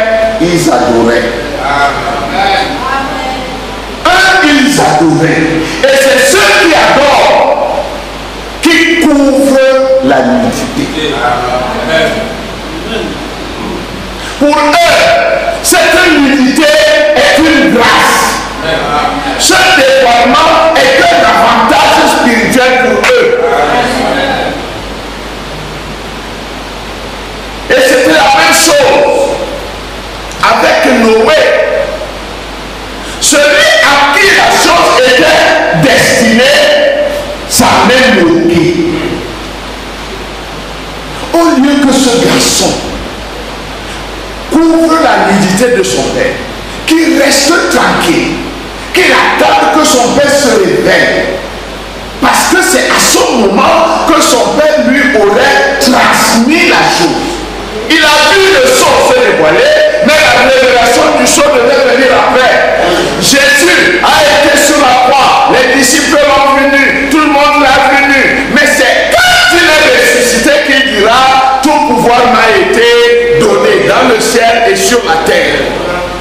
Ils adoraient. Eux, ils adoraient. Et c'est ceux qui adorent qui couvrent la nudité. Pour eux, cette nudité est une grâce. Ce dévoilement est un avantage spirituel pour eux. Et c'était la même chose avec Noé. Celui à qui la chose était destinée s'en est moqué. Au lieu que ce garçon couvre la nudité de son père, qu'il reste tranquille, qu'il attende que son père se réveille, parce que c'est à ce moment que son père lui aurait transmis la chose. Il a vu le sceau se dévoiler, mais la révélation du sceau devait venir après. Jésus a été sur la croix, les disciples l'ont venu, tout le monde l'a venu, mais c'est quand il est ressuscité qu'il dira: tout pouvoir m'a été donné dans le ciel et sur la terre.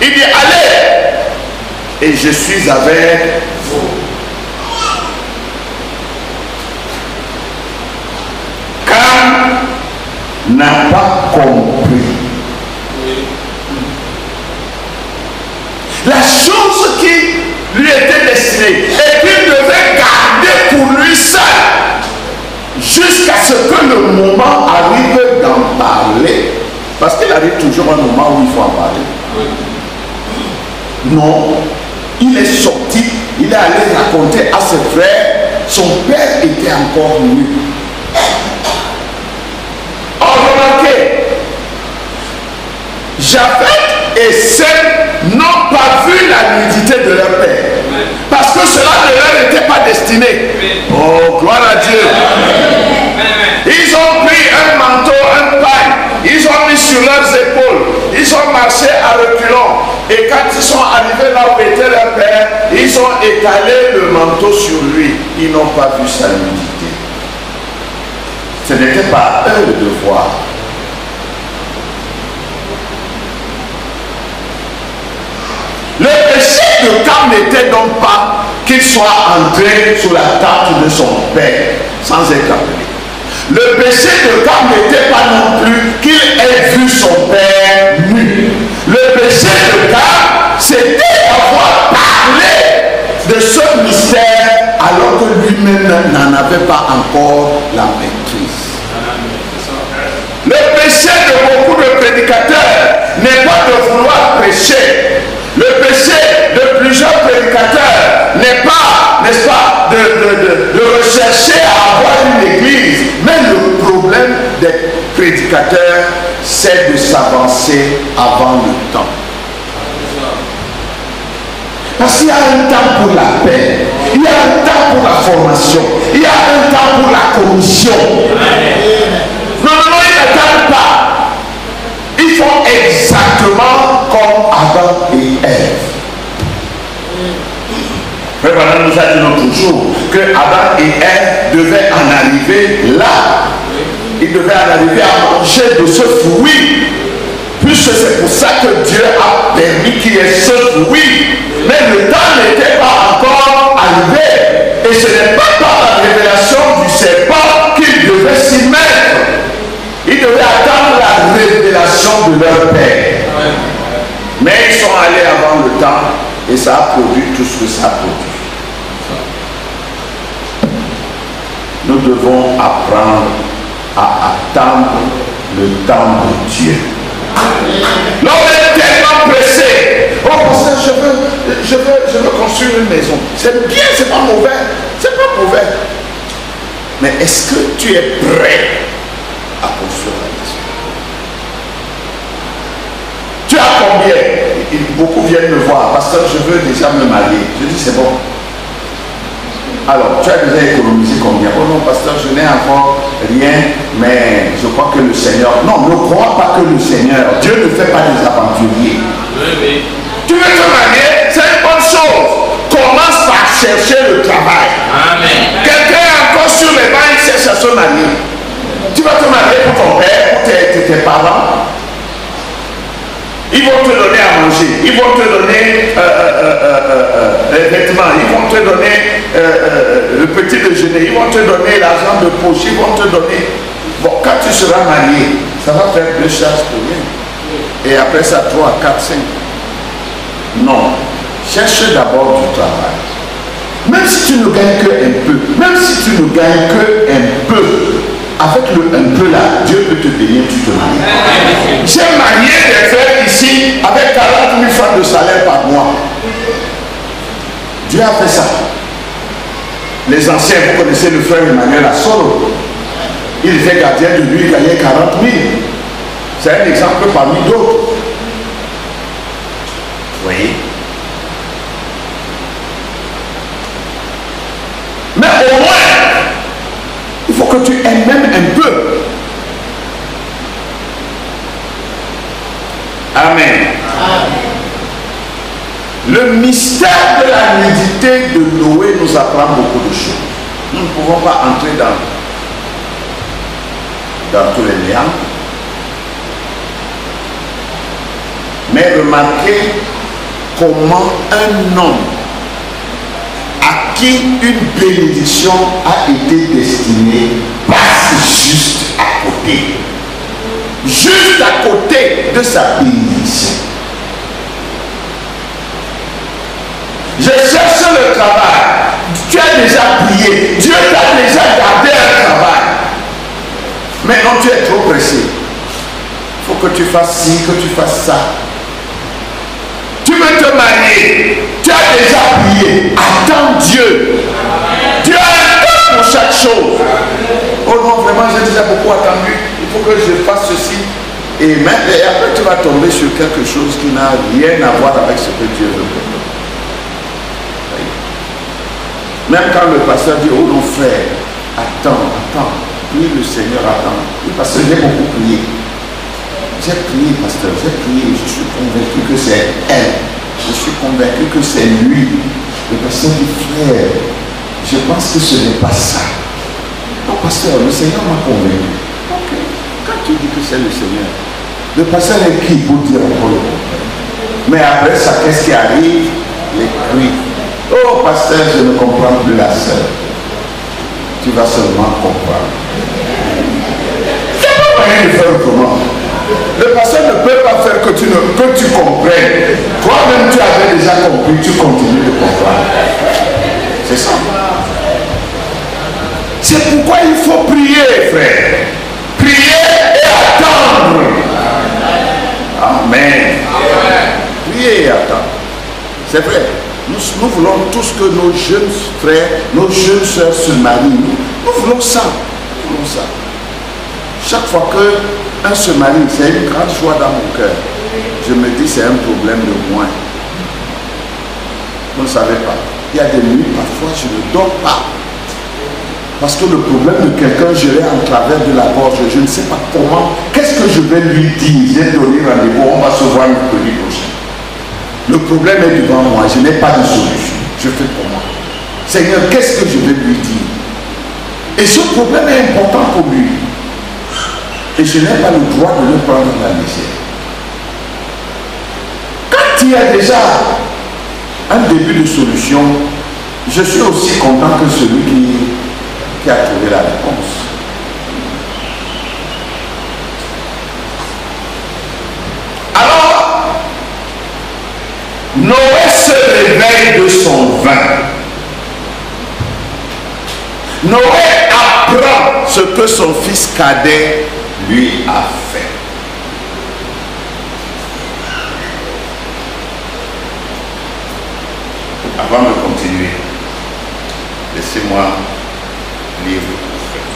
Il dit: allez, et je suis avec vous. Car n'a pas compris la chose qui lui était destinée et qu'il devait garder pour lui seul jusqu'à ce que le moment arrive d'en parler. Parce qu'il arrive toujours un moment où il faut en parler. Non, il est sorti, il est allé raconter à ses frères, son père était encore nu. Or, remarquez, Japheth et Sem n'ont pas vu la nudité de leur père. Parce que cela ne leur était pas destiné. Oh, gloire à Dieu. Ils ont pris un manteau, un paille, ils ont mis sur leurs épaules, ils ont marché à reculons. Et quand ils sont arrivés là où était leur père, ils ont étalé le manteau sur lui. Ils n'ont pas vu sa nudité. Ce n'était pas eux le devoir. Le péché de Cam n'était donc pas qu'il soit entré sous la tente de son père sans être appelé. Le péché de Cam n'était pas non plus qu'il ait vu son père nu. Le péché de Cam, c'était d'avoir parlé de ce mystère alors que lui-même n'en avait pas encore la maîtrise. Le péché de beaucoup de prédicateurs n'est pas de vouloir prêcher. Le péché de plusieurs prédicateurs n'est pas, n'est-ce pas, de rechercher à avoir une église. Mais le problème des prédicateurs, c'est de s'avancer avant le temps. Parce qu'il y a un temps pour la paix, il y a un temps pour la formation, il y a un temps pour la commission. Normalement, ils n'attendent pas. Ils font exactement comme Adam et Ève. Frère Branham nous a dit l'autre jour que Adam et Ève devaient en arriver là. Ils devaient en arriver à manger de ce fruit. Puisque c'est pour ça que Dieu a permis qu'il y ait ce fruit. Mais le temps n'était pas encore arrivé. Et ce n'est pas par la révélation du serpent qu'ils devaient s'y mettre. Ils devaient attendre la révélation de leur Père. Mais ils sont allés avant le temps et ça a produit tout ce que ça a produit. Nous devons apprendre à attendre le temps de Dieu. L'homme est tellement pressé. Oh, pasteur, je veux construire une maison. C'est bien, c'est pas mauvais. C'est pas mauvais. Mais est-ce que tu es prêt à construire la maison? Tu as combien? Beaucoup viennent me voir. Pasteur, je veux déjà me marier. Je dis, c'est bon. Alors, tu as déjà économisé combien? Oh non, pasteur, je n'ai encore rien, mais je crois que le Seigneur... Non, ne crois pas que le Seigneur, Dieu ne fait pas des aventuriers. Oui. Tu veux te marier, c'est une bonne chose. Commence par chercher le travail. Amen. Quelqu'un est encore sur les bancs, il cherche à se marier. Tu vas te marier pour ton père, pour tes parents. Ils vont te donner à manger, ils vont te donner les vêtements, ils vont te donner le petit déjeuner, ils vont te donner l'argent de poche, ils vont te donner... Bon, quand tu seras marié, ça va faire 2 charges pour rien. Et après ça, 3, 4, 5. Non. Cherche d'abord du travail. Même si tu ne gagnes que un peu, même si tu ne gagnes que un peu, avec le un peu là, Dieu peut te bénir, tu te maries. J'ai marié des frères ici avec 40 000 francs de salaire par mois. Dieu a fait ça. Les anciens, vous connaissez le frère Emmanuel Assoro. Il était gardien de lui, il gagnait 40 000. C'est un exemple parmi d'autres. Vous voyez? Mais au moins, il faut que tu aimes même un peu. Amen. Le mystère de la nudité de Noé nous apprend beaucoup de choses. Nous ne pouvons pas entrer dans tous les liens. Mais remarquez comment un homme à qui une bénédiction a été destinée passe juste à côté. Juste à côté de sa bénédiction. Je cherche le travail. Tu as déjà prié. Dieu t'a déjà gardé un travail. Maintenant tu es trop pressé. Il faut que tu fasses ci, que tu fasses ça. Tu veux te marier. Tu as déjà prié. Attends Dieu. Dieu a un temps pour chaque chose. Oh non, vraiment, j'ai déjà beaucoup attendu. Il faut que je fasse ceci. Et après, tu vas tomber sur quelque chose qui n'a rien à voir avec ce que Dieu veut. Même quand le pasteur dit, oh non frère, attends, prie le Seigneur, attends. Oui, parce que j'ai beaucoup prié. J'ai prié, pasteur, j'ai prié. Je suis convaincu que c'est elle. Je suis convaincu que c'est lui. Le pasteur dit, frère, je pense que ce n'est pas ça. Oh pasteur, le Seigneur m'a convaincu. Ok. Quand tu dis que c'est le Seigneur, le pasteur est qui pour dire encore le contraire? Mais après ça, qu'est-ce qui arrive? Les cris. Oh pasteur, je ne comprends plus la sœur. Tu vas seulement comprendre. C'est pas moyen de faire autrement. Le pasteur ne peut pas faire que tu comprennes. Toi-même, tu avais déjà compris, tu continues de comprendre. C'est ça. C'est pourquoi il faut prier, frère. Prier et attendre. Amen. Prier et attendre. C'est vrai. Nous voulons tous que nos jeunes frères, nos jeunes soeurs se marient. Nous voulons ça. Nous voulons ça. Chaque fois qu'un se marie, c'est une grande joie dans mon cœur. Je me dis c'est un problème de moins. Vous ne savez pas. Il y a des nuits, parfois, je ne dors pas. Parce que le problème de quelqu'un, je l'ai en travers de la gorge. Je ne sais pas comment. Qu'est-ce que je vais lui dire? J'ai donné rendez-vous, on va se voir mercredi prochain. Le problème est devant moi. Je n'ai pas de solution. Je fais pour moi. Seigneur, qu'est-ce que je vais lui dire? Et ce problème est important pour lui. Et je n'ai pas le droit de le prendre dans la misère. Quand il y a déjà un début de solution, je suis aussi content que celui qui a trouvé la réponse. Alors, Noé se réveille de son vin. Noé apprend ce que son fils cadet lui a fait. Avant de continuer, laissez-moi lire le prophète.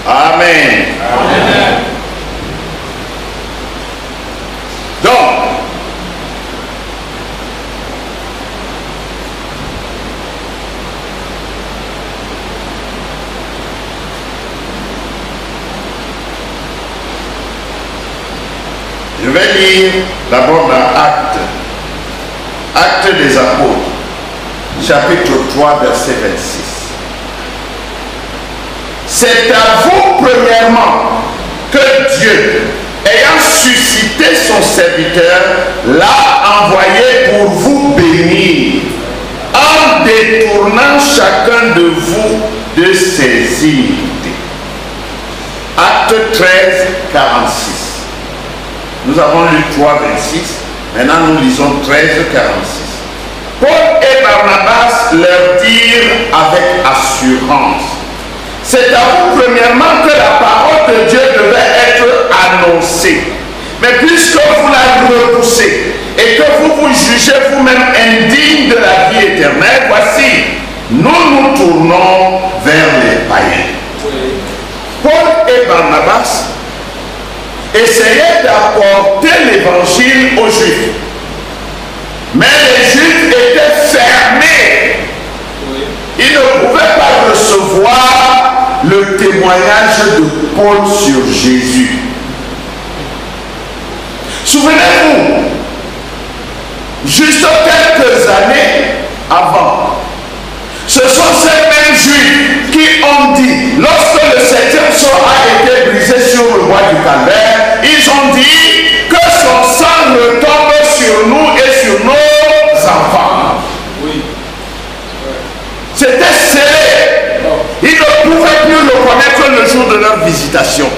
Amen. Amen. Donc, je vais lire d'abord dans Actes des Apôtres, chapitre 3, verset 26. C'est à vous, premièrement, que Dieu, ayant suscité son serviteur, l'a envoyé pour vous bénir, en détournant chacun de vous de ses iniquités. Acte 13, 46. Nous avons lu 3, 26. Maintenant, nous lisons 13, 46. Paul et Barnabas leur dirent avec assurance: c'est à vous premièrement que la parole de Dieu devait être annoncée. Mais puisque vous la repoussez et que vous vous jugez vous-même indigne de la vie éternelle, voici, nous nous tournons vers les païens. Paul et Barnabas essayaient d'apporter l'évangile aux Juifs. Mais les Juifs étaient fermés. Ils ne pouvaient pas recevoir le témoignage de Paul sur Jésus. Souvenez-vous, juste quelques années avant, ce sont ces mêmes Juifs qui ont dit, lorsque le 7e sceau a été brisé sur le bois du calvaire, ils ont dit que son sang retombe sur nous et sur nos enfants. Oui. C'était scellé. Ils ne pouvaient plus le connaître le jour de leur visitation.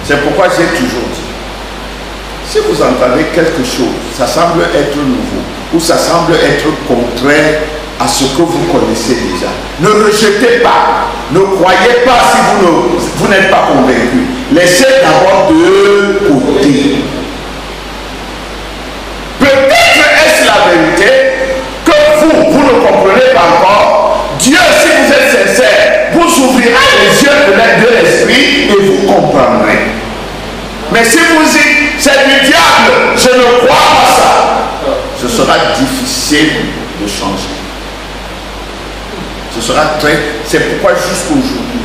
C'est pourquoi j'ai toujours dit, si vous entendez quelque chose, ça semble être nouveau, ou ça semble être contraire à ce que vous connaissez déjà, ne rejetez pas, ne croyez pas si vous n'êtes pas convaincu. Laissez d'abord de côté. Peut-être est-ce la vérité que vous ne comprenez pas encore. Dieu, si vous êtes sincère, vous ouvrira les yeux de l'esprit et vous comprendrez. Mais si vous dites, c'est du diable, je ne crois pas ça, ce sera difficile de changer. Ce sera très... C'est pourquoi jusqu'aujourd'hui,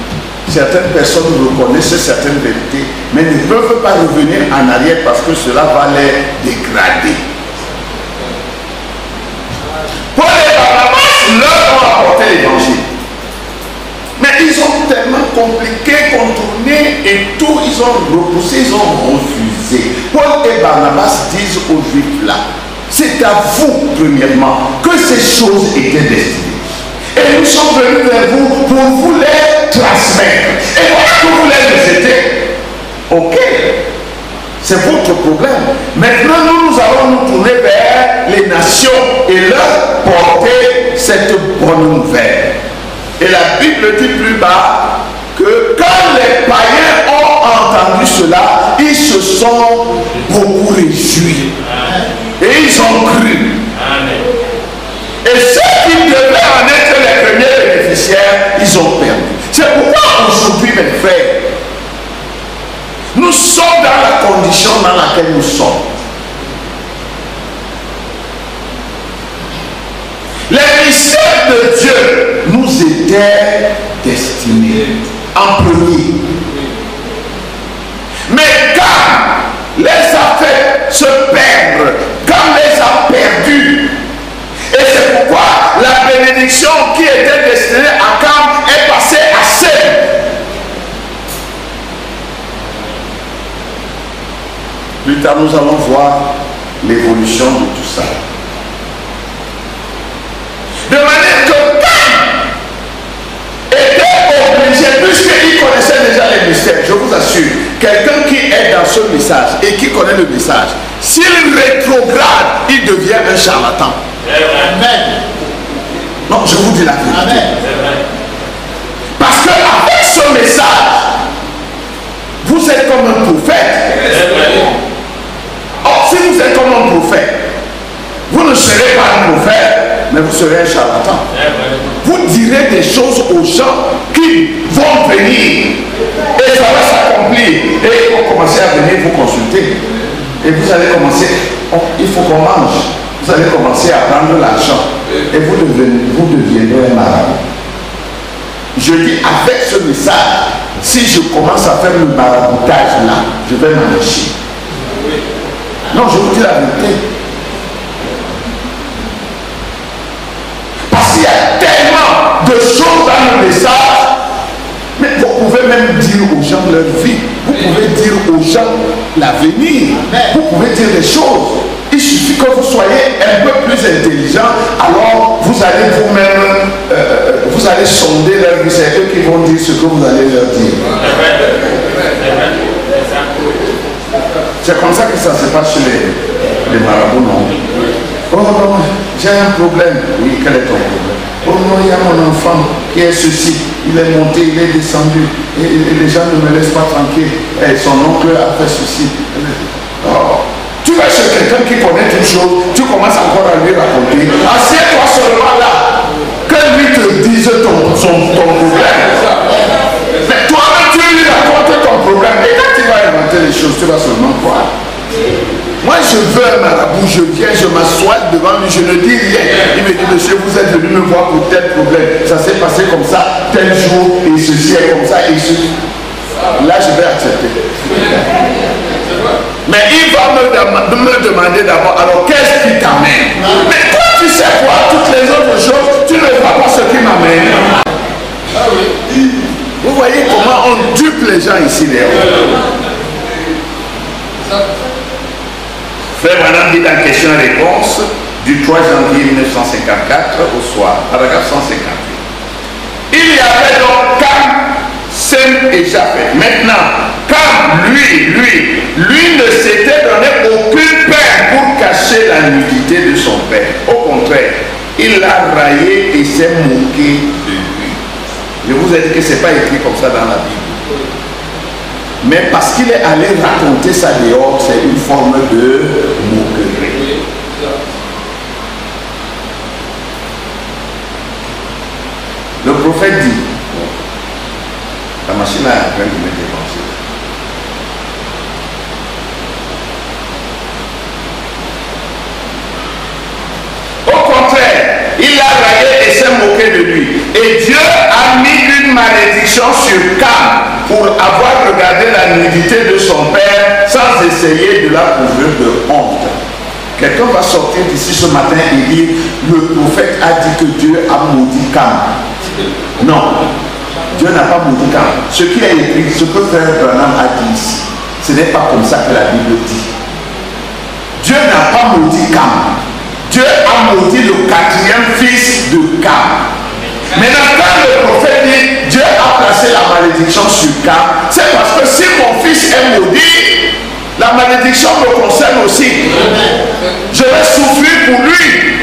certaines personnes reconnaissent certaines vérités, mais ne peuvent pas revenir en arrière parce que cela va les dégrader. Paul et Barnabas leur ont apporté l'évangile. Mais ils ont tellement compliqué, contourné et tout, ils ont repoussé, ils ont refusé. Paul et Barnabas disent aux Juifs là, c'est à vous, premièrement, que ces choses étaient destinées. Et nous sommes venus vers vous pour vous les transmettre. Et voilà que vous les rejetez. Ok, c'est votre problème. Maintenant, nous allons nous tourner vers les nations et leur porter cette bonne nouvelle. Et la Bible dit plus bas que quand les païens ont entendu cela, ils se sont beaucoup réjouis. Et ils ont cru. Et ceux qui devaient en être les premiers bénéficiaires, ils ont perdu. C'est pourquoi aujourd'hui, mes frères, nous sommes dans la condition dans laquelle nous sommes. Les mystères de Dieu nous étaient destinés en premier. Mais quand les a fait se perdre, quand les a perdus, et c'est pourquoi la bénédiction qui était destinée à Cam est passée à Sem. Plus tard, nous allons voir l'évolution de tout ça. De manière que Cam était obligé, puisqu'il connaissait déjà les mystères, je vous assure, quelqu'un qui est dans ce message et qui connaît le message, s'il rétrograde, il devient un charlatan. Amen. Non, je vous dis la vérité. Amen. Parce qu'avec ce message, vous êtes comme un prophète. Or, si vous êtes comme un prophète, vous ne serez pas un prophète, mais vous serez un charlatan. Vous direz des choses aux gens qui vont venir et ça va s'accomplir. Et ils vont commencer à venir vous consulter. Et vous allez commencer, oh, il faut qu'on mange. Vous allez commencer à prendre l'argent et vous deviendrez un marabout. Je dis avec ce message, si je commence à faire le maraboutage là, je vais m'enrichir. Non, je vous dis la vérité. Parce qu'il y a tellement de choses dans le message, mais vous pouvez même dire aux gens leur vie, vous pouvez dire aux gens l'avenir, vous pouvez dire des choses. Il suffit que vous soyez un peu plus intelligent, alors vous allez vous-même, vous allez sonder leur vie, c'est eux qui vont dire ce que vous allez leur dire. C'est comme ça que ça se passe chez les marabouts, non? Oh non, j'ai un problème. Oui, quel est ton problème? Oh non, il y a mon enfant qui est ceci, il est monté, il est descendu, et les gens ne me laissent pas tranquille. Et son oncle a fait ceci. Oh. Tu vas chez quelqu'un qui connaît une chose, tu commences encore à lui raconter. Assieds-toi seulement là, que lui te dise ton problème. Mais toi-même, tu lui racontes ton problème. Et quand tu vas inventer les choses, tu vas seulement croire. Moi, je veux un marabout, je viens, je m'assois devant lui, je ne dis rien. Il me dit, monsieur, vous êtes venu me voir pour tel problème. Ça s'est passé comme ça, tel jour, et ceci est comme ça, et ceci. Là, je vais accepter. Mais il va me demander d'abord, alors qu'est-ce qui t'amène? Mais toi, tu sais quoi, toutes les autres choses, tu ne vois pas ce qui m'amène. Vous voyez comment on dupe les gens ici, les Frère Branham dit dans question-réponse du 3 janvier 1954 au soir, paragraphe 158. Il y avait donc Cam, Sem et Japheth. Maintenant, Cam, lui ne s'était donné aucune peine pour cacher la nudité de son père. Au contraire, il l'a raillé et s'est moqué de lui. Je vous ai dit que ce n'est pas écrit comme ça dans la Bible. Mais parce qu'il est allé raconter ça dehors, c'est une forme de moquerie. Le prophète dit, la machine est en train de me dépenser. Au contraire, il l'a raillé et s'est moqué de lui. Et Et Dieu a mis une malédiction sur Cam pour avoir regardé la nudité de son père sans essayer de la couvrir de honte. Quelqu'un va sortir d'ici ce matin et dire, le prophète a dit que Dieu a maudit Cam. Non, Dieu n'a pas maudit Cam. Ce qu'il a écrit, ce que frère Branham a dit ici, ce n'est pas comme ça que la Bible dit. Dieu n'a pas maudit Cam. Dieu a maudit le 4e fils de Cam. Maintenant, quand le prophète dit Dieu a placé la malédiction sur Cam, c'est parce que si mon fils est maudit, la malédiction me concerne aussi. Je vais souffrir pour lui.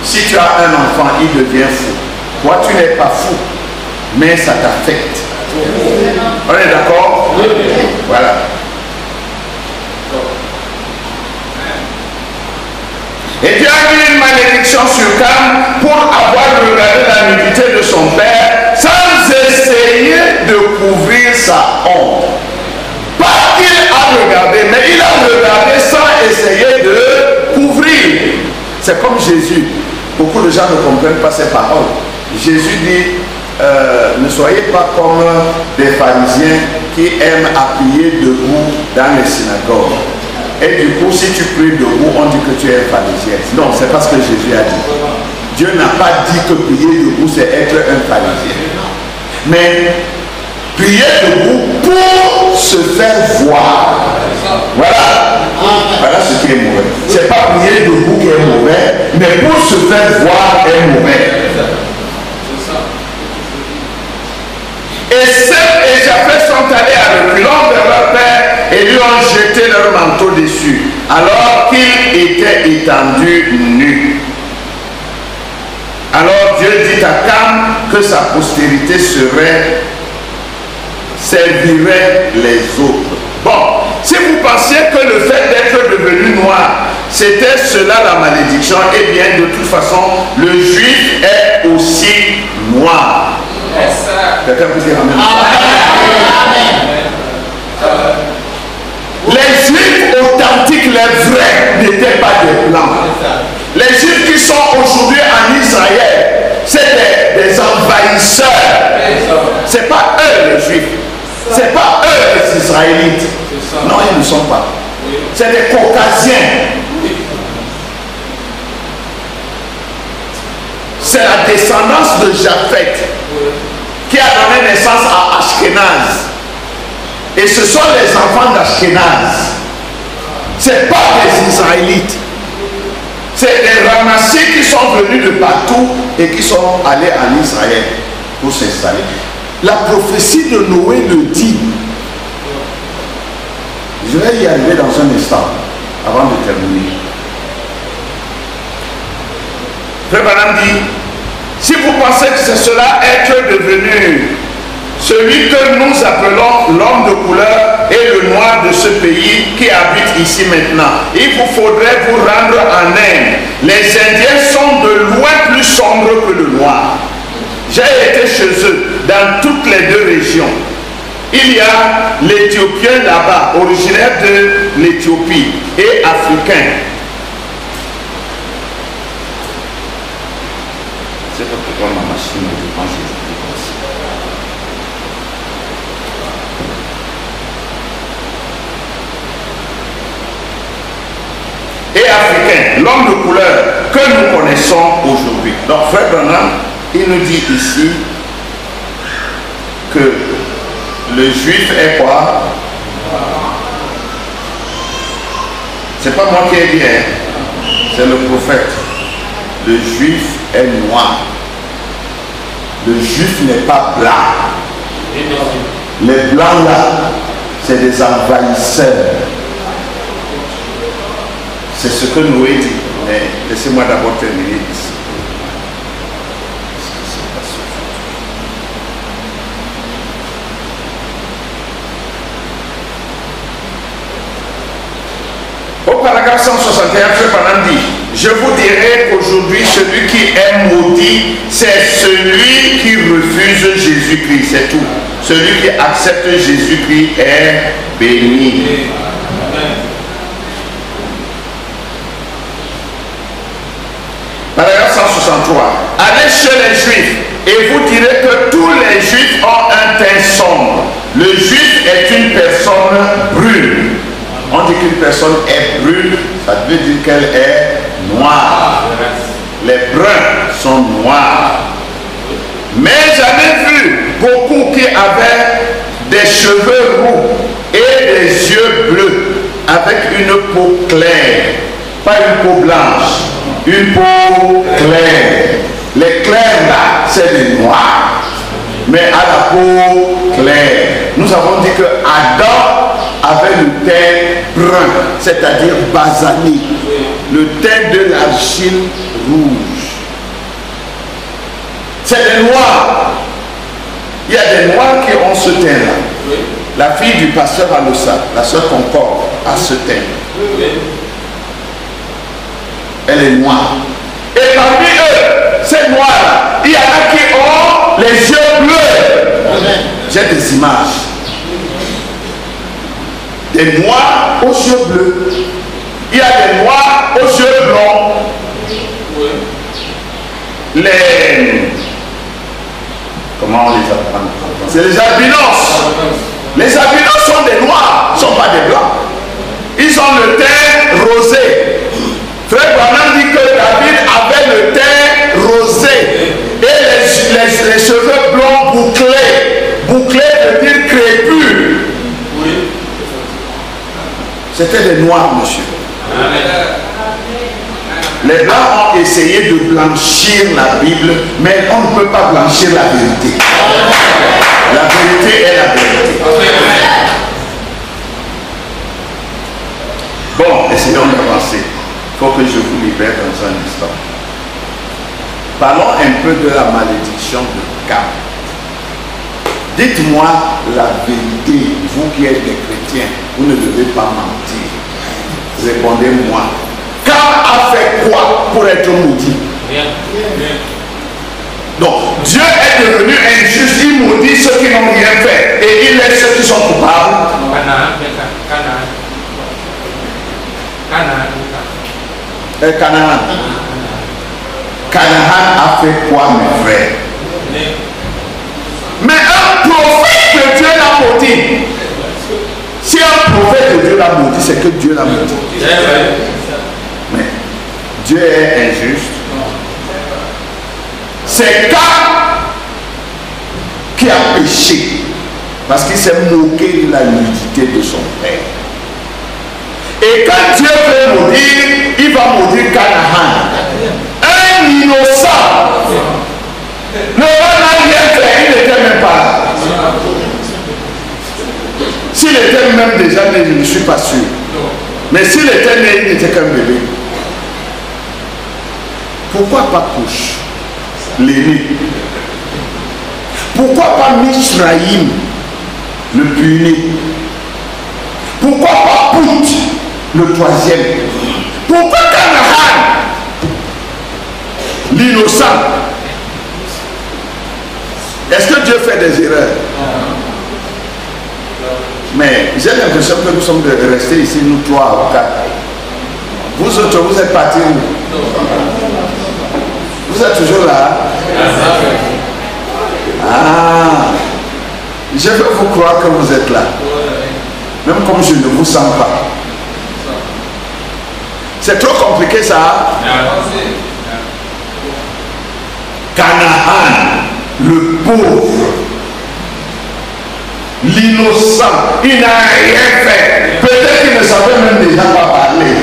Si tu as un enfant, il devient fou. Toi, tu n'es pas fou, mais ça t'affecte. On est d'accord? Voilà. Et Dieu a mis une malédiction sur Cam pour avoir regardé la nudité de son père sans essayer de couvrir sa honte. Pas qu'il a regardé, mais il a regardé sans essayer de couvrir. C'est comme Jésus. Beaucoup de gens ne comprennent pas ces paroles. Jésus dit, ne soyez pas comme des pharisiens qui aiment appuyer debout dans les synagogues. Et du coup, si tu pries debout, on dit que tu es un pharisien. Non, c'est pas ce que Jésus a dit. Dieu n'a pas dit que prier debout, c'est être un pharisien. Mais prier debout pour se faire voir. Voilà. Voilà ce qui est mauvais. C'est pas prier debout qui est mauvais, mais pour se faire voir est mauvais. Et Seth et Japheth sont allés à reculons vers leur père et lui ont jeté leur manteau dessus, alors qu'il était étendu nu. Alors Dieu dit à Cam que sa postérité servirait les autres. Bon, si vous pensiez que le fait d'être devenu noir, c'était cela la malédiction, eh bien de toute façon, le juif est aussi noir. Quelqu'un peut dire amen. Les juifs authentiques, les vrais, n'étaient pas des blancs. Les juifs qui sont aujourd'hui en Israël, c'est des envahisseurs. C'est pas eux les juifs. C'est pas eux les Israélites. Non, ils ne sont pas. C'est des Caucasiens. C'est la descendance de Japheth qui a donné naissance à Ashkenaz. Et ce sont les enfants d'Ashkenaz. Ce n'est pas des Israélites. C'est des ramassés qui sont venus de partout et qui sont allés en Israël pour s'installer. La prophétie de Noé le dit. Je vais y arriver dans un instant avant de terminer. Frère Branham dit, si vous pensez que c'est cela être devenu celui que nous appelons l'homme de couleur et le noir de ce pays qui habite ici maintenant, il vous faudrait vous rendre en Inde. Les Indiens sont de loin plus sombres que le noir. J'ai été chez eux dans toutes les deux régions. Il y a l'Éthiopien là-bas, originaire de l'Éthiopie et africain. C'est pas pourquoi ma machine me dérange. Et africain, l'homme de couleur que nous connaissons aujourd'hui. Donc frère Branham, il nous dit ici que le juif est quoi? C'est pas moi qui ai dit, hein? C'est le prophète. Le juif est noir. Le juif n'est pas blanc. Les blancs là, c'est des envahisseurs. C'est ce que Noé dit. Mais laissez-moi d'abord terminer ici. Au paragraphe 161, Frère Branham dit, je vous dirai qu'aujourd'hui, celui qui est maudit, c'est celui qui refuse Jésus-Christ, c'est tout. Celui qui accepte Jésus-Christ est béni. Paragraphe 163. Allez chez les Juifs et vous direz que tous les Juifs ont un teint sombre. Le Juif est une personne brune. On dit qu'une personne est brune, ça veut dire qu'elle est noire. Les bruns sont noirs. Mais j'avais vu beaucoup qui avaient des cheveux roux et des yeux bleus avec une peau claire. Pas une peau blanche, une peau claire. Les clairs là, c'est les noirs. Mais à la peau claire. Nous avons dit que Adam avait le teint brun, c'est-à-dire basané. Le teint de l'argile rouge. C'est des noirs. Il y a des noirs qui ont ce teint-là. La fille du pasteur Alosa, la sœur Concorde, a ce teint. Elle est noire. Et parmi eux, ces noirs, il y en a qui ont les yeux bleus. J'ai des images. Des noirs aux yeux bleus. Il y a des noirs aux yeux blancs. Comment on les apprend? C'est les albinos. Les albinos sont des noirs, ne sont pas des blancs. Ils ont le teint rosé. Frère Branham dit que David avait le teint rosé et les cheveux blancs bouclés. Bouclés veut dire crépus. C'était des noirs, monsieur. Les blancs ont essayé de blanchir la Bible, mais on ne peut pas blanchir la vérité. La vérité est la vérité. Bon, essayons d'avancer. Il faut que je vous libère dans un instant. Parlons un peu de la malédiction de Cam. Dites-moi la vérité, vous qui êtes des chrétiens, vous ne devez pas mentir. Répondez-moi. Cam a fait quoi pour être maudit? Rien. Donc, Dieu est devenu injuste, il maudit ceux qui n'ont rien fait et il laisse ceux qui sont coupables. Canaan. Canaan a fait quoi, mes frères? Mais un prophète de Dieu l'a maudit. Si un prophète de Dieu l'a maudit, c'est que Dieu l'a maudit. Mais Dieu est injuste. C'est Cam qui a péché parce qu'il s'est moqué de la nudité de son père. Et quand Dieu veut maudire, il va maudire Canaan. Un innocent. Le roi n'a rien fait, il n'était même pas là. S'il était même déjà né, je ne suis pas sûr. Mais s'il était né, il n'était qu'un bébé. Pourquoi pas Couche, l'aîné? Pourquoi pas Mishraïm, le puni? Pourquoi pas Pout, le troisième? Pourquoi Canaan, l'innocent? Est-ce que Dieu fait des erreurs? Mais j'ai l'impression que nous sommes restés ici, nous trois ou quatre. Vous autres, vous êtes partis où? Vous êtes toujours là? Ah, je veux vous croire que vous êtes là. Même comme je ne vous sens pas. C'est trop compliqué ça. Canaan, le pauvre, l'innocent, il n'a rien fait. Peut-être qu'il ne savait même déjà pas parler.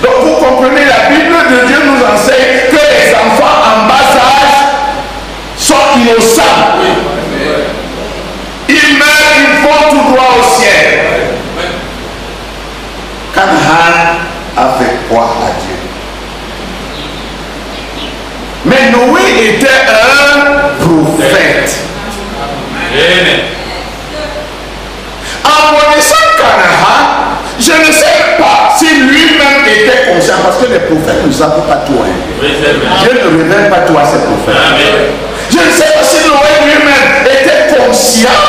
Donc vous comprenez, la Bible de Dieu nous enseigne que les enfants en bas âge sont innocents. Ils meurent, ils vont tout droit au ciel. Canaan a fait quoi à Dieu? Mais Noé était un prophète. En connaissant Canaan, je ne sais pas si lui-même était conscient, parce que les prophètes ne savent pas tout. Dieu ne révèle pas tout à ses prophètes. Je ne sais pas si Noé lui-même était conscient,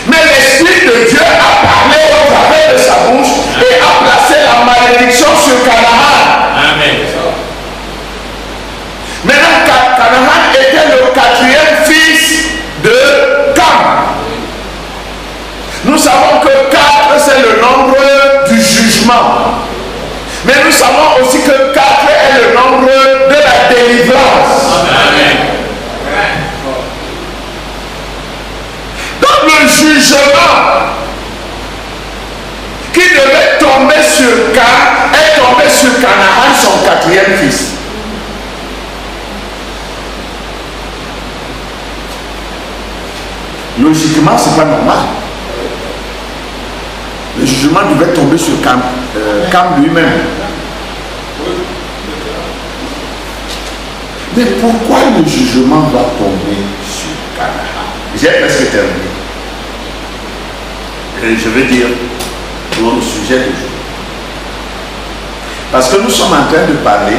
mais l'Esprit de Dieu a parlé au travers de sa bouche et a placé la malédiction sur Canaan. Amen. Ham est tombé sur Canaan, son quatrième fils. Logiquement, ce n'est pas normal. Le jugement devait tomber sur Cam lui-même. Mais pourquoi le jugement va tomber sur Canaan? J'ai presque terminé. Et je vais dire pour le sujet du jour. Parce que nous sommes en train de parler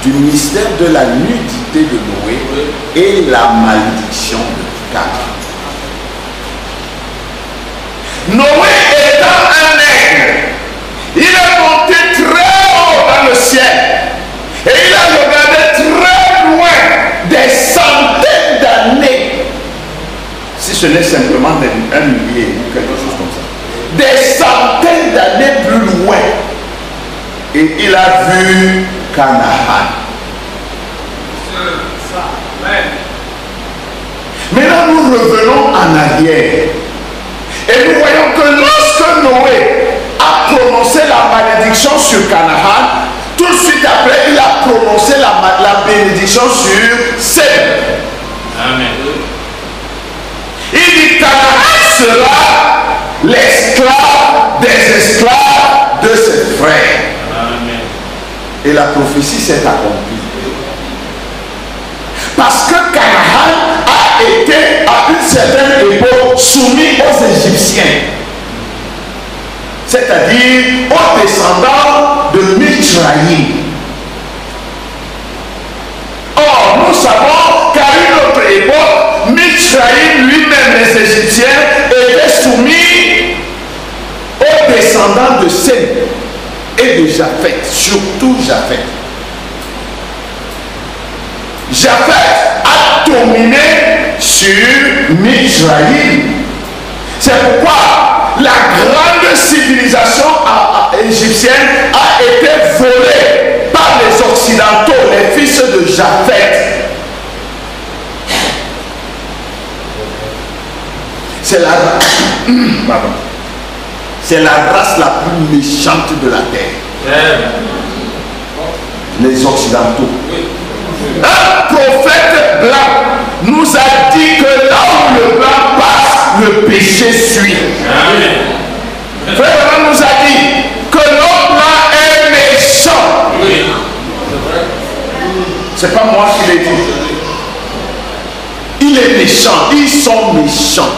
du mystère de la nudité de Noé et la malédiction de Canaan. Noé étant un aigle, il est monté très haut dans le ciel et il a regardé très loin, des centaines d'années, si ce n'est simplement un millier ou quelque chose comme ça, des centaines d'années plus loin, et il a vu Canaan. Maintenant nous revenons en arrière. Et nous voyons que lorsque Noé a prononcé la malédiction sur Canaan, tout de suite après, il a prononcé la bénédiction sur Sem. Amen. Il dit Canaan sera l'esclave des esclaves de ses frères. Amen. Et la prophétie s'est accomplie. Parce que Canaan a été à une certaine époque soumis aux Égyptiens, c'est-à-dire aux descendants de Mithraïm. Or, nous savons qu'à une autre époque, Mithraïm lui-même, les Égyptiens, étaient soumis aux descendants de Sem et de Japheth, surtout Japheth. Japheth a dominé sur Mithraïm. C'est pourquoi la grande civilisation égyptienne a été volée par les Occidentaux, les fils de Japheth. C'est la race la plus méchante de la terre. Les Occidentaux. Un prophète blanc nous a dit que là où le blanc passe, le péché suit. Frère nous a dit que l'homme blanc est méchant. C'est pas moi qui l'ai dit. Il est méchant. Ils sont méchants.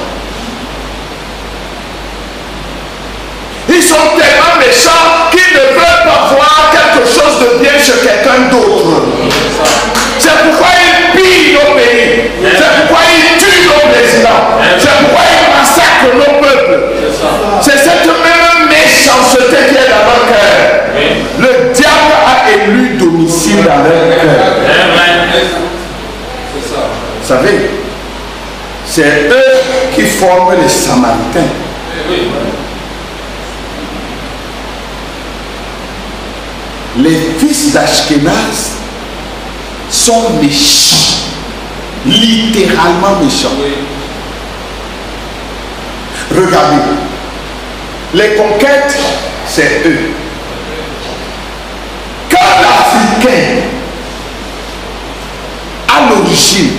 Ils sont tellement méchants qu'ils ne veulent pas voir quelque chose de bien chez quelqu'un d'autre. C'est pourquoi ils pillent nos pays. C'est pourquoi ils tuent nos présidents. C'est pourquoi ils massacrent nos peuples. C'est cette même méchanceté qui est dans leur cœur. Le diable a élu domicile dans leur cœur. Vous savez, c'est eux qui forment les Samaritains. Les fils d'Ashkenaz sont méchants, littéralement méchants. Regardez, les conquêtes, c'est eux. Quand l'Africain, à l'origine,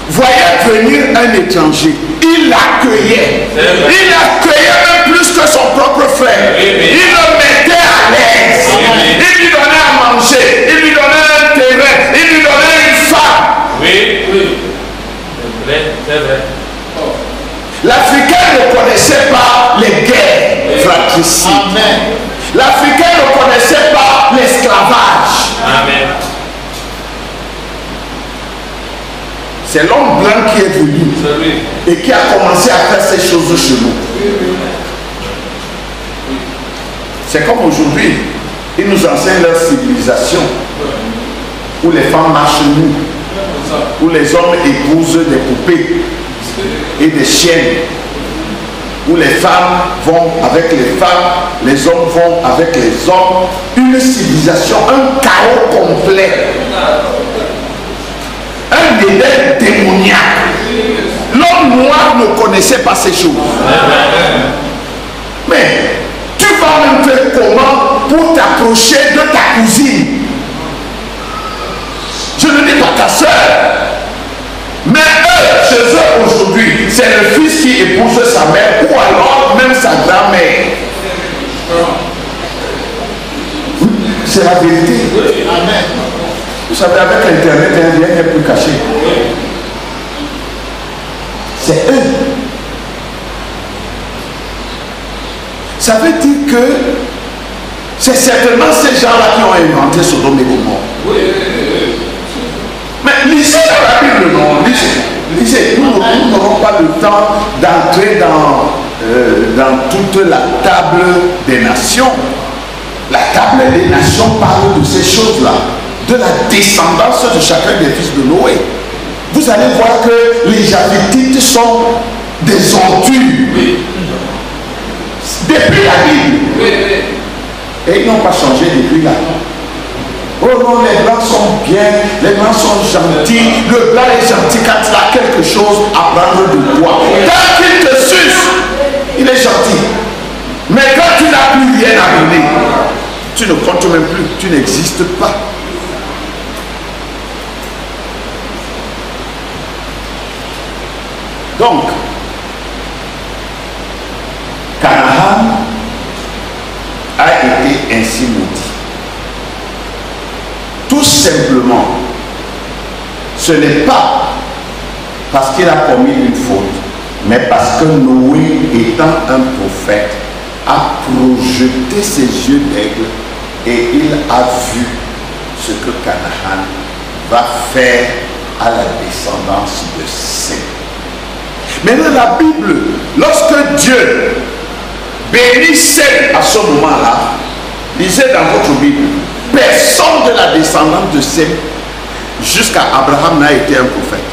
voyait venir un étranger, il l'accueillait. Il l'accueillait même plus que son propre frère. Il le mettait à l'aise. Il lui donnait à manger, il lui donnait un terrain, il lui donnait une femme. Oui. C'est vrai. L'Africain ne connaissait pas les guerres fratricides. L'Africain ne connaissait pas l'esclavage. Amen. C'est l'homme blanc qui est venu et qui a commencé à faire ces choses chez nous. C'est comme aujourd'hui, ils nous enseignent leur civilisation, où les femmes marchent nues, où les hommes épousent des poupées et des chiennes, où les femmes vont avec les femmes, les hommes vont avec les hommes. Une civilisation, un chaos complet. Un Éden démoniaque. L'homme noir ne connaissait pas ces choses. Mais tu vas même faire comment pour t'approcher de ta cousine. Je ne dis pas ta soeur. Mais eux, chez eux aujourd'hui, c'est le fils qui épouse sa mère ou alors même sa grand-mère. C'est la vérité. Amen. Vous savez, avec Internet, il n'y a rien plus caché. C'est eux. Ça veut dire que c'est certainement ces gens-là qui ont inventé Sodome et Gomorrhe. Mais lisez dans la Bible, non? Lisez. Nous n'aurons pas le temps d'entrer dans toute la table des nations. La table des nations parle de ces choses-là, de la descendance de chacun des fils de Noé. Vous allez voir que les Japhétites sont des ordures. Depuis la Bible. Et ils n'ont pas changé depuis là. Oh non, les blancs sont bien, les blancs sont gentils. Le blanc est gentil quand il a quelque chose à prendre de toi. Quand il te suce, il est gentil. Mais quand tu n'as plus rien à donner, tu ne comptes même plus, tu n'existes pas. Donc, Canaan a été ainsi maudit. Tout simplement, ce n'est pas parce qu'il a commis une faute, mais parce que Noé, étant un prophète, a projeté ses yeux d'aigle et il a vu ce que Canaan va faire à la descendance de Sem. Maintenant, la Bible, lorsque Dieu bénit Sem à ce moment-là, lisez dans votre Bible, personne de la descendance de Sem jusqu'à Abraham n'a été un prophète.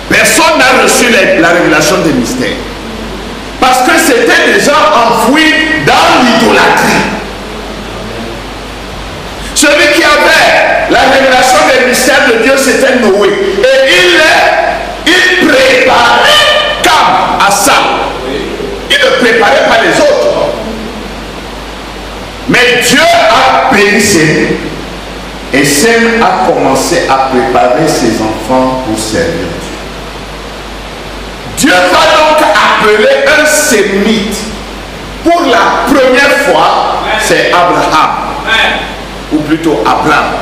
Personne n'a reçu la révélation des mystères. Parce que c'était déjà enfoui dans l'idolâtrie. Celui qui avait la révélation des mystères de Dieu, c'était Noé. Et il préparait Cam à ça. Il ne préparait pas les autres. Mais Dieu a béni Sem. Et Sem a commencé à préparer ses enfants pour servir Dieu. Dieu va donc appeler un sémite. Pour la première fois, c'est Abraham. Ou plutôt Abraham.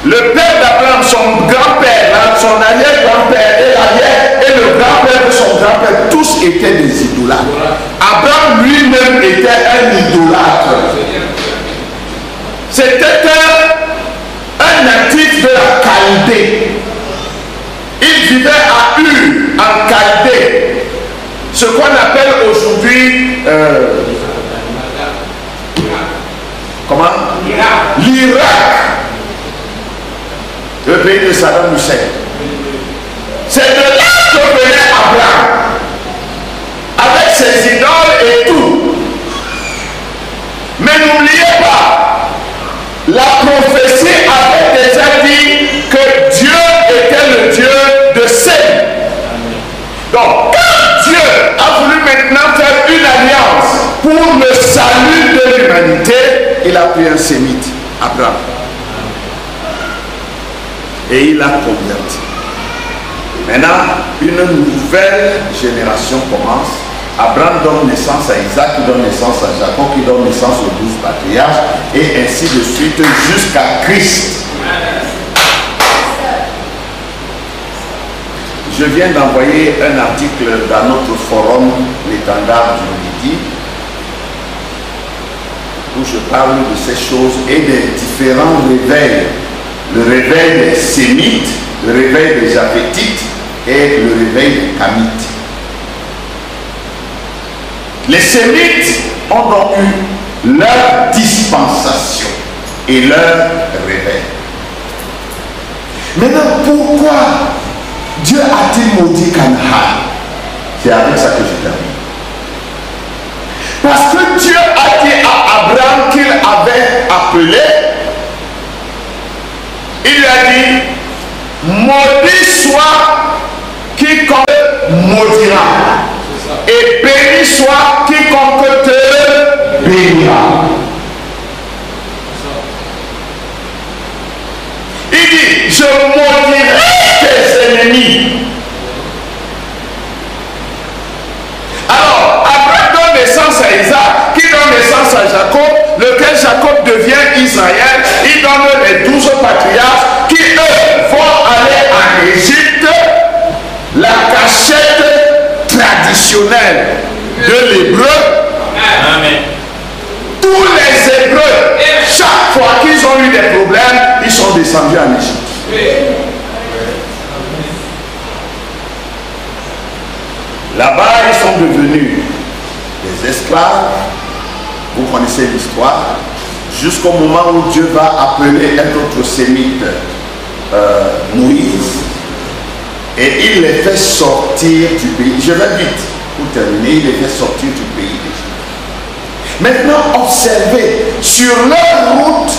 Le père d'Abraham, son grand-père, son arrière-grand-père et le grand-père de son grand-père, tous étaient des idolâtres. Abraham lui-même était un idolâtre. C'était un natif de la Chaldée. Il vivait à Ur, en Chaldée, ce qu'on appelle aujourd'hui comment? L'Irak, le pays de Saddam Hussein. C'est de là que venait Abraham, avec ses idoles et tout. Mais n'oubliez pas, la prophétie avait déjà dit que Dieu était le Dieu de Sem. Donc, quand Dieu a voulu maintenant faire une alliance pour le salut de l'humanité, il a pris un sémite, Abraham. Et il a converti. Maintenant, une nouvelle génération commence. Abraham donne naissance à Isaac, qui donne naissance à Jacob, qui donne naissance aux 12 patriarches, et ainsi de suite jusqu'à Christ. Je viens d'envoyer un article dans notre forum, l'étendard du Midi, où je parle de ces choses et des différents réveils. Le réveil des Sémites, le réveil des Japhétites et le réveil des Kamites. Les Sémites ont donc eu leur dispensation et leur réveil. Maintenant, pourquoi Dieu a-t-il maudit Canaan? C'est avec ça que je termine. Parce que Dieu a dit à Abraham qu'il avait appelé, il lui a dit, maudit soit quiconque maudira, et béni soit quiconque te bénira. maudirai tes ennemis. Alors, Abraham donne naissance à Isaac, qui donne naissance à Jacob, lequel Jacob devient Israël. Il donne les 12 patriarches qui, eux, vont aller en Égypte, la cachette traditionnelle de l'hébreu. Amen. Tous les Hébreux, chaque fois qu'ils ont eu des problèmes, ils sont descendus en Égypte. Là-bas, ils sont devenus des esclaves. Vous connaissez l'histoire. Jusqu'au moment où Dieu va appeler un autre sémite, Moïse, et il les fait sortir du pays. Je vais vite pour terminer. Il les fait sortir du pays d'Égypte. Maintenant, observez, sur leur route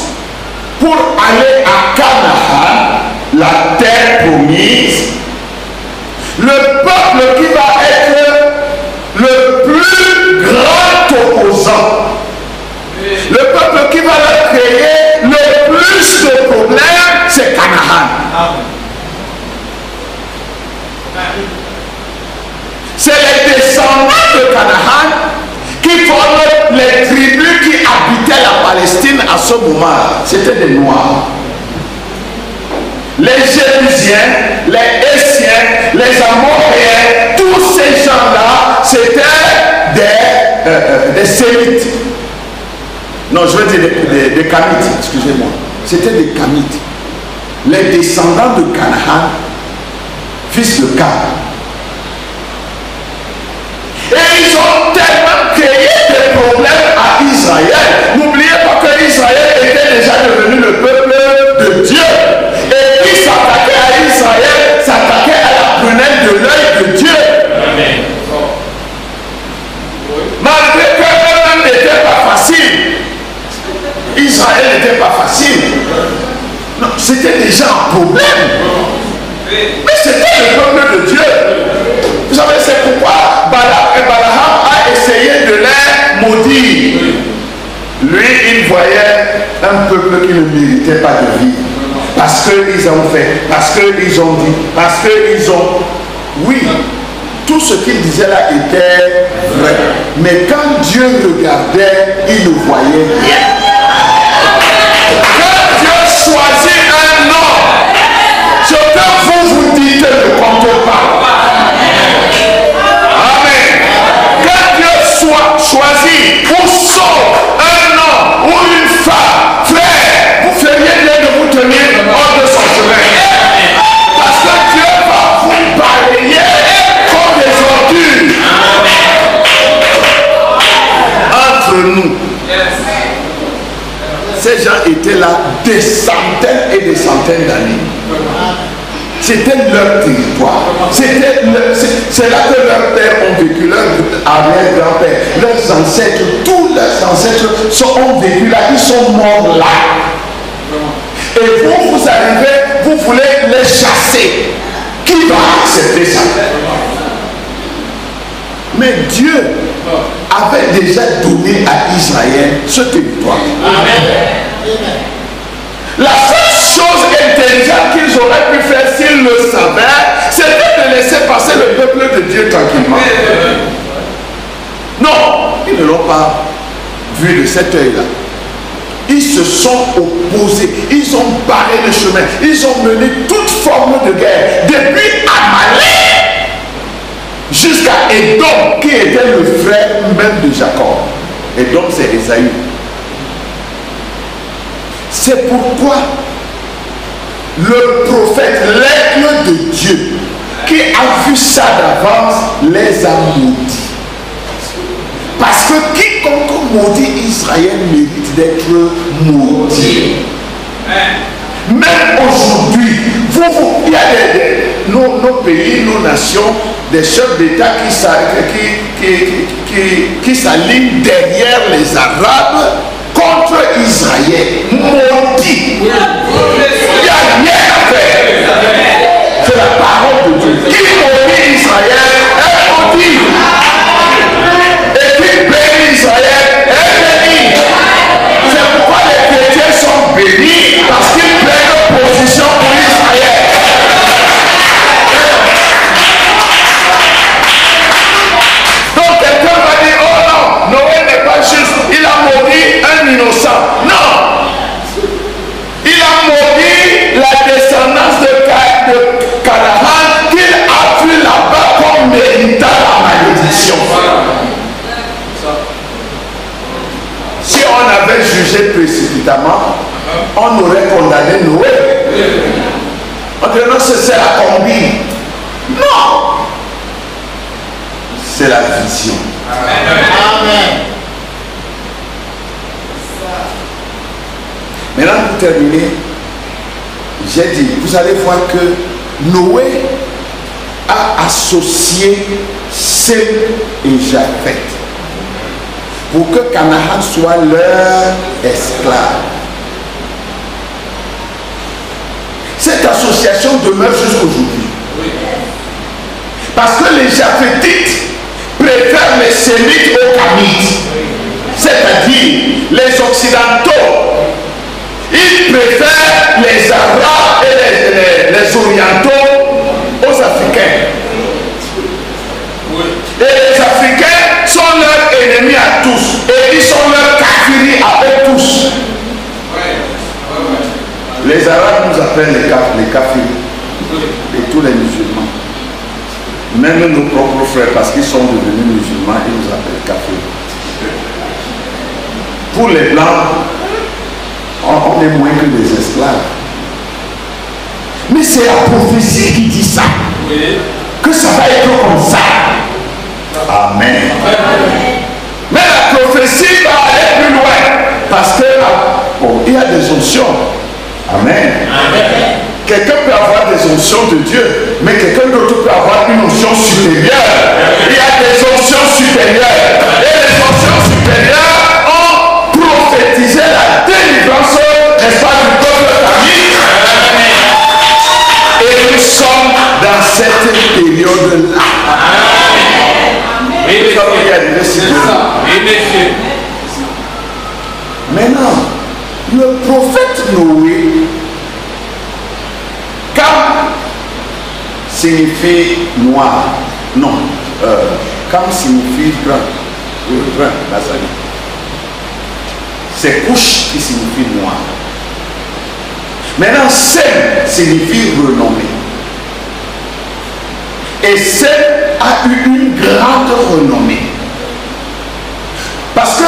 pour aller à Canaan, la terre promise, le peuple qui va être le plus grand opposant, le peuple qui va leur créer le plus de problèmes, c'est Canaan. C'est les descendants de Canaan qui forment les tribus qui habitaient la Palestine à ce moment. C'était des Noirs. Les Jébusiens, les Hessiens, les Amoréens, tous ces gens-là, c'était des Sémites. Non, je veux dire des Kamites, excusez-moi. C'était des Kamites. Les descendants de Canaan, fils de Cam. Et ils ont tellement créé des problèmes à Israël. N'oubliez pas que Israël était déjà devenu le peuple de Dieu. Et qui s'attaquait à Israël, s'attaquait à la prunelle de l'œil de Dieu. Amen. Malgré que eux-mêmes n'était pas facile. Israël n'était pas facile. Non, c'était déjà un problème. Mais c'était le peuple de Dieu. Vous savez, c'est pourquoi Balaam a essayé de les maudire. Lui, il voyait un peuple qui ne méritait pas de vivre. Parce qu'ils ont fait, parce qu'ils ont dit, parce qu'ils ont... Oui, tout ce qu'il disait là était vrai. Mais quand Dieu regardait, il ne voyait rien. Quand Dieu choisit un homme, ce que vous dites ne compte pas. Amen. Quand Dieu choisit ou sauve un homme ou une femme, frère, vous feriez bien de vous tenir hors de son chemin. Parce que Dieu va vous balayer comme des ordures. Entre nous, ces gens étaient là des centaines et des centaines d'années. C'était leur territoire. C'est là que leurs pères ont vécu, leurs arrière-grands-pères, leurs ancêtres, tous leurs ancêtres ont vécu là, ils sont morts là. Et vous arrivez, vous voulez les chasser. Qui va accepter ça? Mais Dieu avait déjà donné à Israël ce territoire. Amen. La seule chose intelligente qu'ils auraient pu faire s'ils le savaient, c'était de laisser passer le peuple de Dieu tranquillement. Non, ils ne l'ont pas vu de cet œil-là. Ils se sont opposés, ils ont barré le chemin, ils ont mené toute forme de guerre, depuis Amalek jusqu'à Édom, qui était le frère même de Jacob. Édom, c'est Ésaü. C'est pourquoi le prophète, l'aigle de Dieu, qui a vu ça d'avance, les a maudits. Parce que quiconque maudit Israël mérite d'être maudit. Même aujourd'hui, il y a nos pays, nos nations, des chefs d'État qui s'alignent derrière les Arabes contre Israël. Maudit. Il n'y a rien à faire. C'est la parole de Dieu. Qui maudit Israël est maudit. Et qui bénit Israël est béni. C'est pourquoi les chrétiens sont bénis, parce qu'ils prennent position pour Israël. c'est la vision. Amen. Maintenant, pour terminer, j'ai dit, vous allez voir que Noé a associé Sem et Japheth pour que Canaan soit leur esclave. Cette association demeure jusqu'aujourd'hui. Parce que les Japhétites préfèrent les Sémites aux Camites, c'est-à-dire les Occidentaux. Ils préfèrent les Arabes et les Orientaux aux Africains. Et les Africains sont leurs ennemis à tous. Et ils sont leurs kafiris avec tous. Les Arabes nous appellent les kafiris. Et tous les musulmans. Même nos propres frères, parce qu'ils sont devenus musulmans, ils nous appellent kafiris. Pour les Blancs, on est moins que des esclaves. Mais c'est la prophétie qui dit ça. Que ça va être comme ça. Amen. Mais la prophétie va aller plus loin. Parce que il y a des onction. Amen. Quelqu'un peut avoir des onction de Dieu, mais quelqu'un d'autre peut avoir une onction supérieure. Il y a des onctions supérieures. Et les onctions supérieures ont prophétisé la délivrance, n'est-ce pas, du peuple famille. Et nous sommes dans cette période-là. Maintenant, le prophète Noé, Cam signifie noir. Non, Cam signifie brun. Brun, Bazali. C'est couche qui signifie noir. Maintenant, Sem signifie renommé. Et Sem a eu une grande renommée. Parce que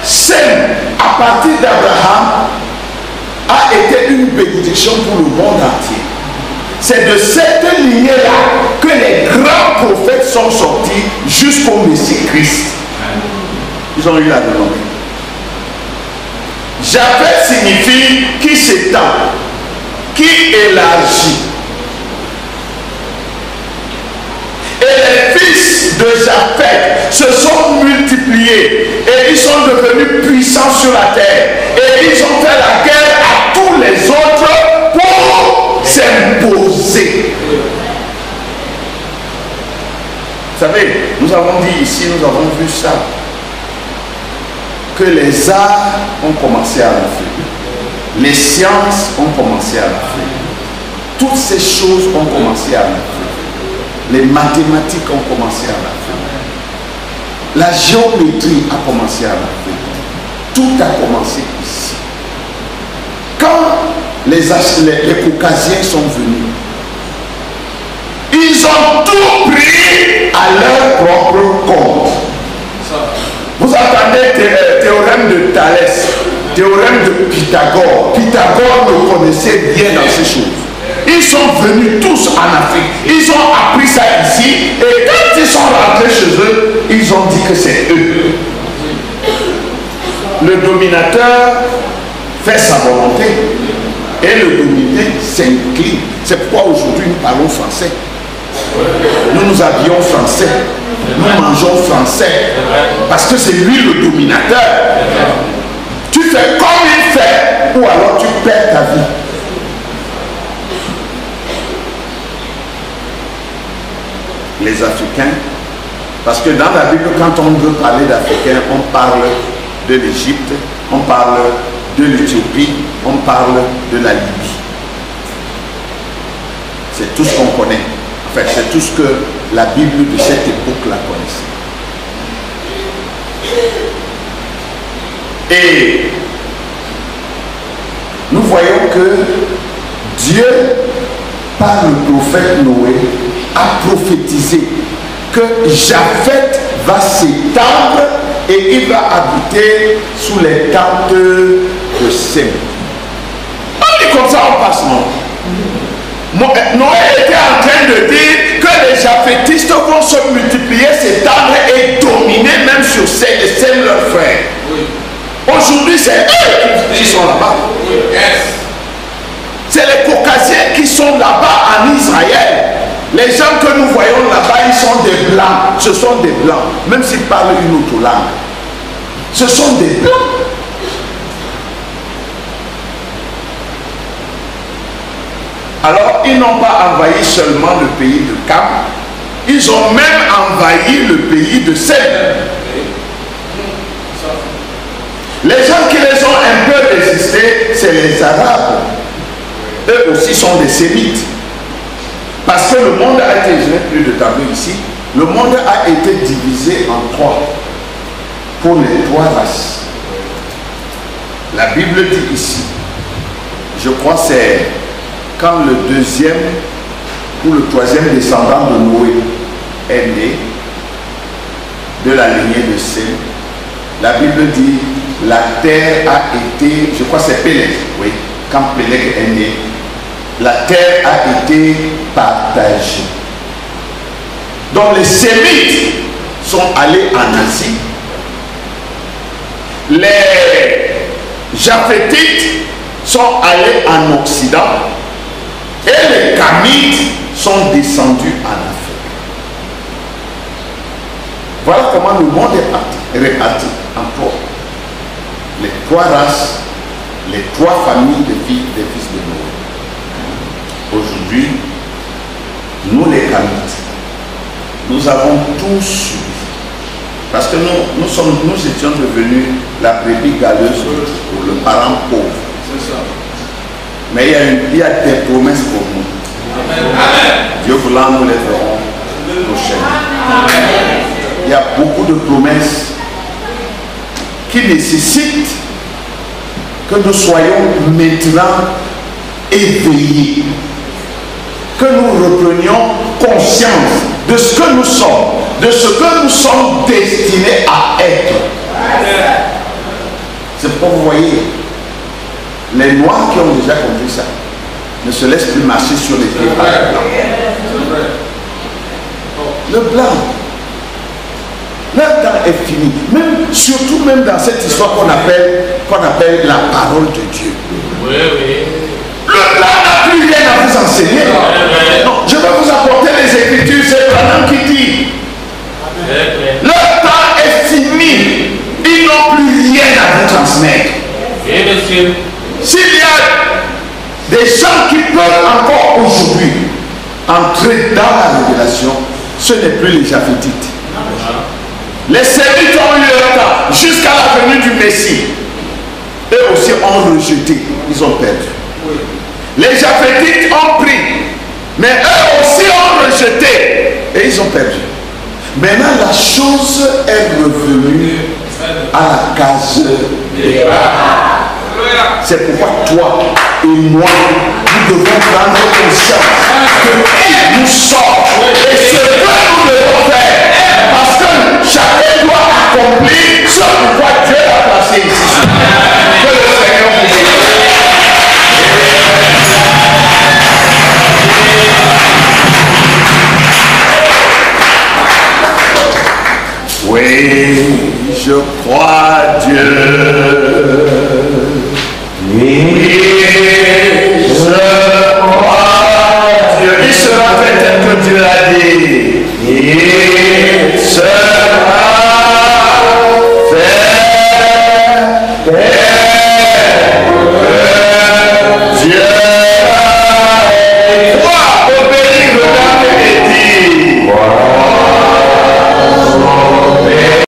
Sem, à partir d'Abraham, a été une bénédiction pour le monde entier. C'est de cette lignée-là que les grands prophètes sont sortis jusqu'au Messie Christ. Ils ont eu la renommée. Japheth signifie qui s'étend, qui élargit. Et les fils de Japheth se sont multipliés et ils sont devenus puissants sur la terre. Et ils ont fait la guerre à tous les autres pour s'imposer. Vous savez, nous avons dit ici, nous avons vu ça, que les arts ont commencé à l'Afrique. Les sciences ont commencé à l'Afrique. Toutes ces choses ont commencé à l'Afrique. Les mathématiques ont commencé à l'Afrique. La géométrie a commencé à l'Afrique. Tout a commencé ici. Quand les Caucasiens sont venus, ils ont tout pris à leur propre compte. Vous entendez le théorème de Thalès, théorème de Pythagore. Pythagore le connaissait bien dans ces choses. Ils sont venus tous en Afrique. Ils ont appris ça ici. Et quand ils sont rentrés chez eux, ils ont dit que c'est eux. Le dominateur fait sa volonté. Et le dominé s'incline. C'est pourquoi aujourd'hui nous parlons français. Nous nous habillons français. Nous mangeons français. Parce que c'est lui le dominateur. Tu fais comme il fait, ou alors tu perds ta vie. Les Africains, parce que dans la Bible, quand on veut parler d'Africains, on parle de l'Égypte, on parle de l'Éthiopie, on parle de la Libye. C'est tout ce qu'on connaît. Enfin, c'est tout ce que la Bible de cette époque-là connaissait. Et nous voyons que Dieu, par le prophète Noé, a prophétisé que Japheth va s'étendre et il va habiter sous les tentes de Sem. On dit comme ça, on passe, non? Noé était en train de dire que les japhétistes vont se multiplier, s'étendre c'est eux qui sont là-bas. C'est les Caucasiens qui sont là-bas en Israël. Les gens que nous voyons là-bas, ils sont des blancs. Ce sont des blancs. Même s'ils parlent une autre langue. Ce sont des blancs. Alors, ils n'ont pas envahi seulement le pays de Cam. Ils ont même envahi le pays de Sem. Les gens qui les ont un peu résistés, c'est les Arabes. Eux aussi sont des Sémites. Parce que le monde a été, je n'ai plus de tableau ici, le monde a été divisé en trois pour les trois races. La Bible dit ici, je crois que c'est quand le deuxième ou le troisième descendant de Noé est né de la lignée de Sem, la Bible dit la terre a été, je crois que c'est Péleg, oui, quand Péleg est né, la terre a été partagée. Donc les Sémites sont allés en Asie, les Japhétites sont allés en Occident et les Camites sont descendus en Afrique. Voilà comment le monde est réparti en trois. Les trois races, les trois familles des fils de Noé. Aujourd'hui, nous les Camites, nous avons tous subi. Parce que nous étions devenus la brebis galeuse pour le parent pauvre. Mais il y a des promesses pour nous. Dieu voulant, nous les ferons prochainement. Il y a beaucoup de promesses qui nécessitent que nous soyons maintenant éveillés, que nous reprenions conscience de ce que nous sommes, de ce que nous sommes destinés à être. C'est pourquoi vous voyez, les Noirs qui ont déjà compris ça ne se laissent plus marcher sur les pieds par le blanc. Le blanc, leur temps est fini. Surtout même dans cette histoire qu'on appelle la parole de Dieu. Oui, oui. Le blanc n'a plus rien à vous enseigner. Non, je vais vous apporter les Écritures, c'est Branham qui dit. Leur temps est fini. Ils n'ont plus rien à vous transmettre. Oui, monsieur. S'il y a des gens qui peuvent encore aujourd'hui entrer dans la révélation, ce n'est plus les Japhétites. Les Sémites ont eu leur temps jusqu'à la venue du Messie. Eux aussi ont rejeté, ils ont perdu. Les Japhétites ont pris, mais eux aussi ont rejeté et ils ont perdu. Maintenant, la chose est revenue à la case départ. C'est pourquoi toi et moi, nous devons prendre conscience que qui nous sort et ce que nous devons faire. Parce que chacun doit accomplir ce pourquoi Dieu l'a placé ici. Que le Seigneur vous bénisse. Oui, je crois Dieu.